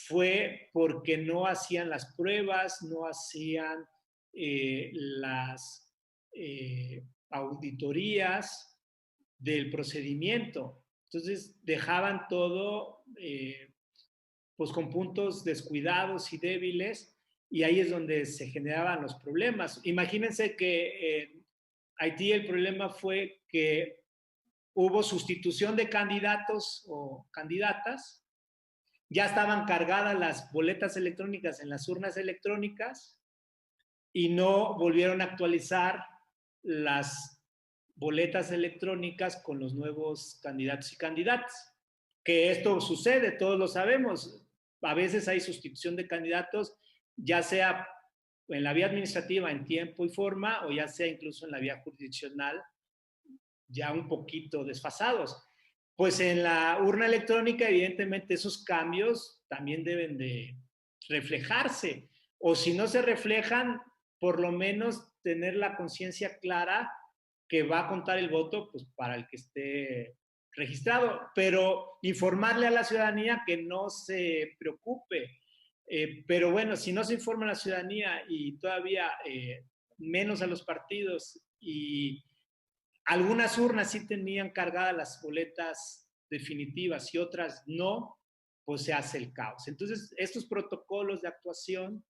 fue porque no hacían las pruebas, no hacían las auditorías del procedimiento. Entonces dejaban todo pues con puntos descuidados y débiles, y ahí es donde se generaban los problemas. Imagínense que en Haití el problema fue que hubo sustitución de candidatos o candidatas, ya estaban cargadas las boletas electrónicas en las urnas electrónicas y no volvieron a actualizar las boletas electrónicas con los nuevos candidatos y candidatas. Que esto sucede, todos lo sabemos. A veces hay sustitución de candidatos, ya sea en la vía administrativa en tiempo y forma, o ya sea incluso en la vía jurisdiccional, ya un poquito desfasados. Pues en la urna electrónica, evidentemente, esos cambios también deben de reflejarse. O si no se reflejan, por lo menos tener la conciencia clara que va a contar el voto pues, para el que esté registrado, pero informarle a la ciudadanía que no se preocupe. Pero bueno, si no se informa a la ciudadanía y todavía menos a los partidos, y algunas urnas sí tenían cargadas las boletas definitivas y otras no, pues se hace el caos. Entonces, estos protocolos de actuación,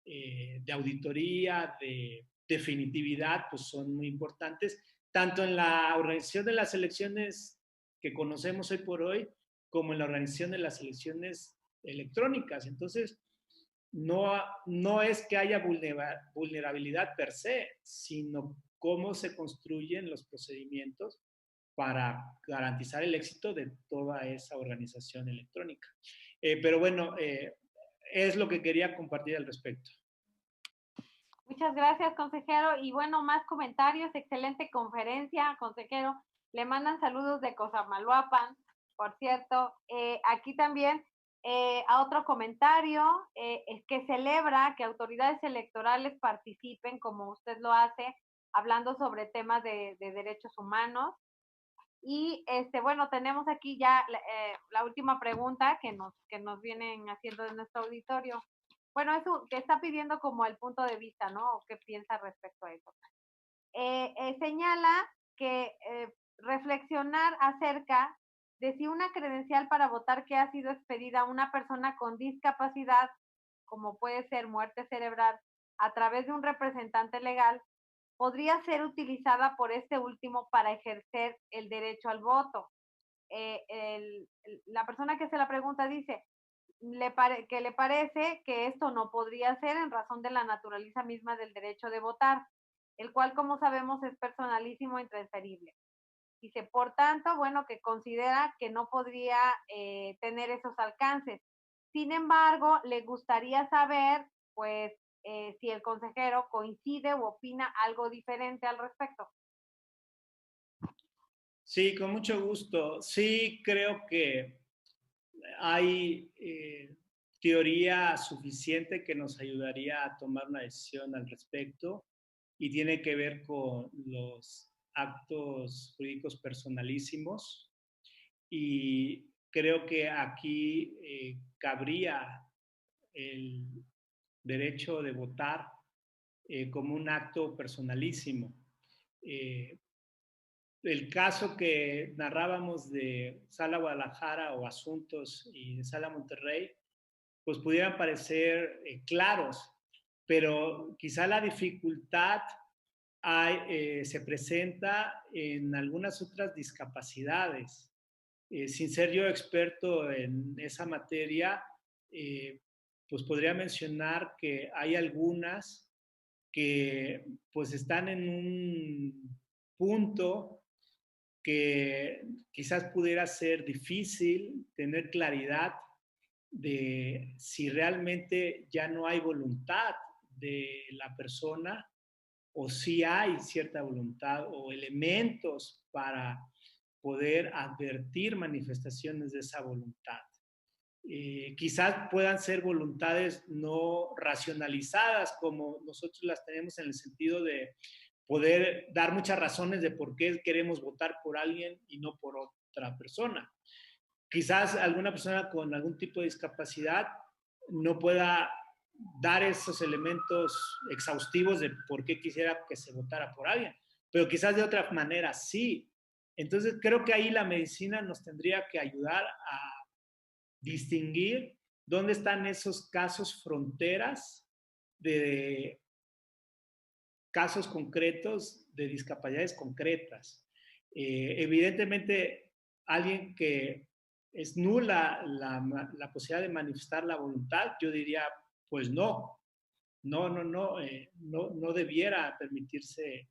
de auditoría, de definitividad, pues son muy importantes, tanto en la organización de las elecciones que conocemos hoy por hoy, como en la organización de las elecciones electrónicas. Entonces, no es que haya vulnerabilidad per se, sino cómo se construyen los procedimientos para garantizar el éxito de toda esa organización electrónica. Pero bueno, es lo que quería compartir al respecto. Muchas gracias, consejero. Y bueno, más comentarios. Excelente conferencia, consejero. Le mandan saludos de Cosamaloapan, por cierto. Aquí también a otro comentario, es que celebra que autoridades electorales participen, como usted lo hace, hablando sobre temas de derechos humanos. Y bueno, tenemos aquí ya la última pregunta que nos vienen haciendo de nuestro auditorio. Bueno, eso que está pidiendo como el punto de vista, ¿no? ¿O qué piensa respecto a eso? Señala que reflexionar acerca de si una credencial para votar que ha sido expedida a una persona con discapacidad, como puede ser muerte cerebral, a través de un representante legal, podría ser utilizada por este último para ejercer el derecho al voto. La persona que se la pregunta dice que le parece que esto no podría ser en razón de la naturaleza misma del derecho de votar, el cual, como sabemos, es personalísimo e intransferible. Dice, por tanto, bueno, que considera que no podría tener esos alcances. Sin embargo, le gustaría saber, pues, si el consejero coincide u opina algo diferente al respecto. Sí, con mucho gusto. Sí, creo que hay teoría suficiente que nos ayudaría a tomar una decisión al respecto, y tiene que ver con los actos jurídicos personalísimos, y creo que aquí cabría el derecho de votar como un acto personalísimo. El caso que narrábamos de Sala Guadalajara o Asuntos y de Sala Monterrey, pues pudieran parecer claros, pero quizá la dificultad se presenta en algunas otras discapacidades. Sin ser yo experto en esa materia, pues podría mencionar que hay algunas que pues están en un punto que quizás pudiera ser difícil tener claridad de si realmente ya no hay voluntad de la persona, o si hay cierta voluntad o elementos para poder advertir manifestaciones de esa voluntad. Quizás puedan ser voluntades no racionalizadas como nosotros las tenemos, en el sentido de poder dar muchas razones de por qué queremos votar por alguien y no por otra persona. Quizás alguna persona con algún tipo de discapacidad no pueda dar esos elementos exhaustivos de por qué quisiera que se votara por alguien, pero quizás de otra manera sí. Entonces, creo que ahí la medicina nos tendría que ayudar a distinguir dónde están esos casos fronteras de casos concretos de discapacidades concretas. Evidentemente, alguien que es nula la posibilidad de manifestar la voluntad, yo diría, pues no debiera permitirse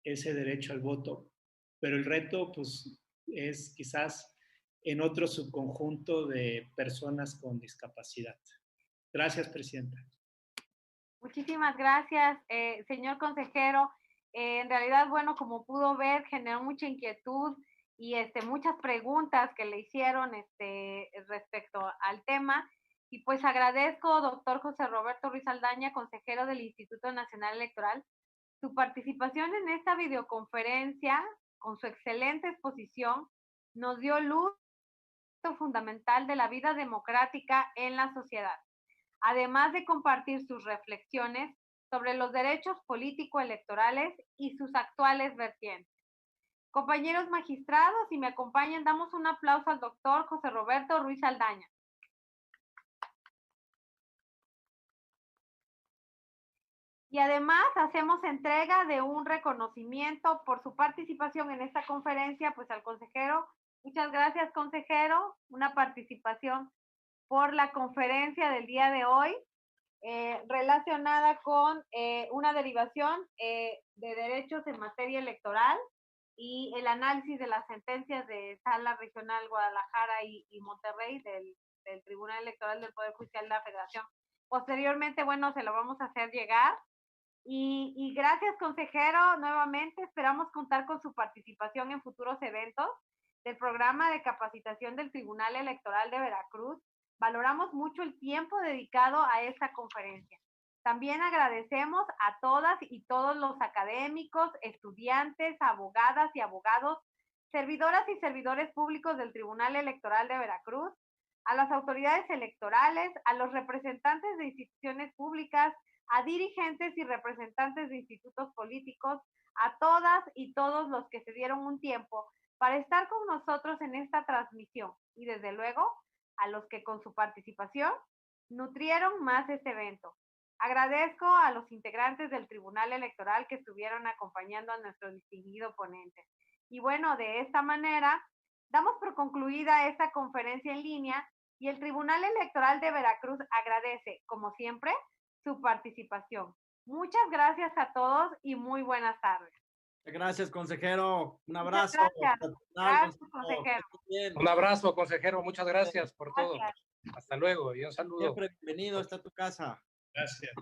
ese derecho al voto. Pero el reto, pues, es quizás en otro subconjunto de personas con discapacidad. Gracias, Presidenta. Muchísimas gracias, señor consejero. En realidad, bueno, como pudo ver, generó mucha inquietud y muchas preguntas que le hicieron respecto al tema. Y pues agradezco, doctor José Roberto Ruiz Aldaña, consejero del Instituto Nacional Electoral, su participación en esta videoconferencia. Con su excelente exposición, nos dio luz fundamental de la vida democrática en la sociedad, además de compartir sus reflexiones sobre los derechos político-electorales y sus actuales vertientes. Compañeros magistrados, si me acompañan, damos un aplauso al doctor José Roberto Ruiz Aldaña. Y además hacemos entrega de un reconocimiento por su participación en esta conferencia, pues al consejero. Muchas gracias, consejero. Una participación por la conferencia del día de hoy relacionada con una derivación de derechos en materia electoral y el análisis de las sentencias de Sala Regional Guadalajara y Monterrey del Tribunal Electoral del Poder Judicial de la Federación. Posteriormente, bueno, se lo vamos a hacer llegar. Y gracias, consejero, nuevamente. Esperamos contar con su participación en futuros eventos del programa de capacitación del Tribunal Electoral de Veracruz. Valoramos mucho el tiempo dedicado a esta conferencia. También agradecemos a todas y todos los académicos, estudiantes, abogadas y abogados, servidoras y servidores públicos del Tribunal Electoral de Veracruz, a las autoridades electorales, a los representantes de instituciones públicas, a dirigentes y representantes de institutos políticos, a todas y todos los que se dieron un tiempo para estar con nosotros en esta transmisión y desde luego a los que con su participación nutrieron más este evento. Agradezco a los integrantes del Tribunal Electoral que estuvieron acompañando a nuestro distinguido ponente. Y bueno, de esta manera damos por concluida esta conferencia en línea y el Tribunal Electoral de Veracruz agradece, como siempre, su participación. Muchas gracias a todos y muy buenas tardes. Gracias, consejero. Un abrazo. Gracias, consejero. Un abrazo, consejero. Muchas gracias por todo. Hasta luego y un saludo. Siempre bienvenido. Está tu casa. Gracias.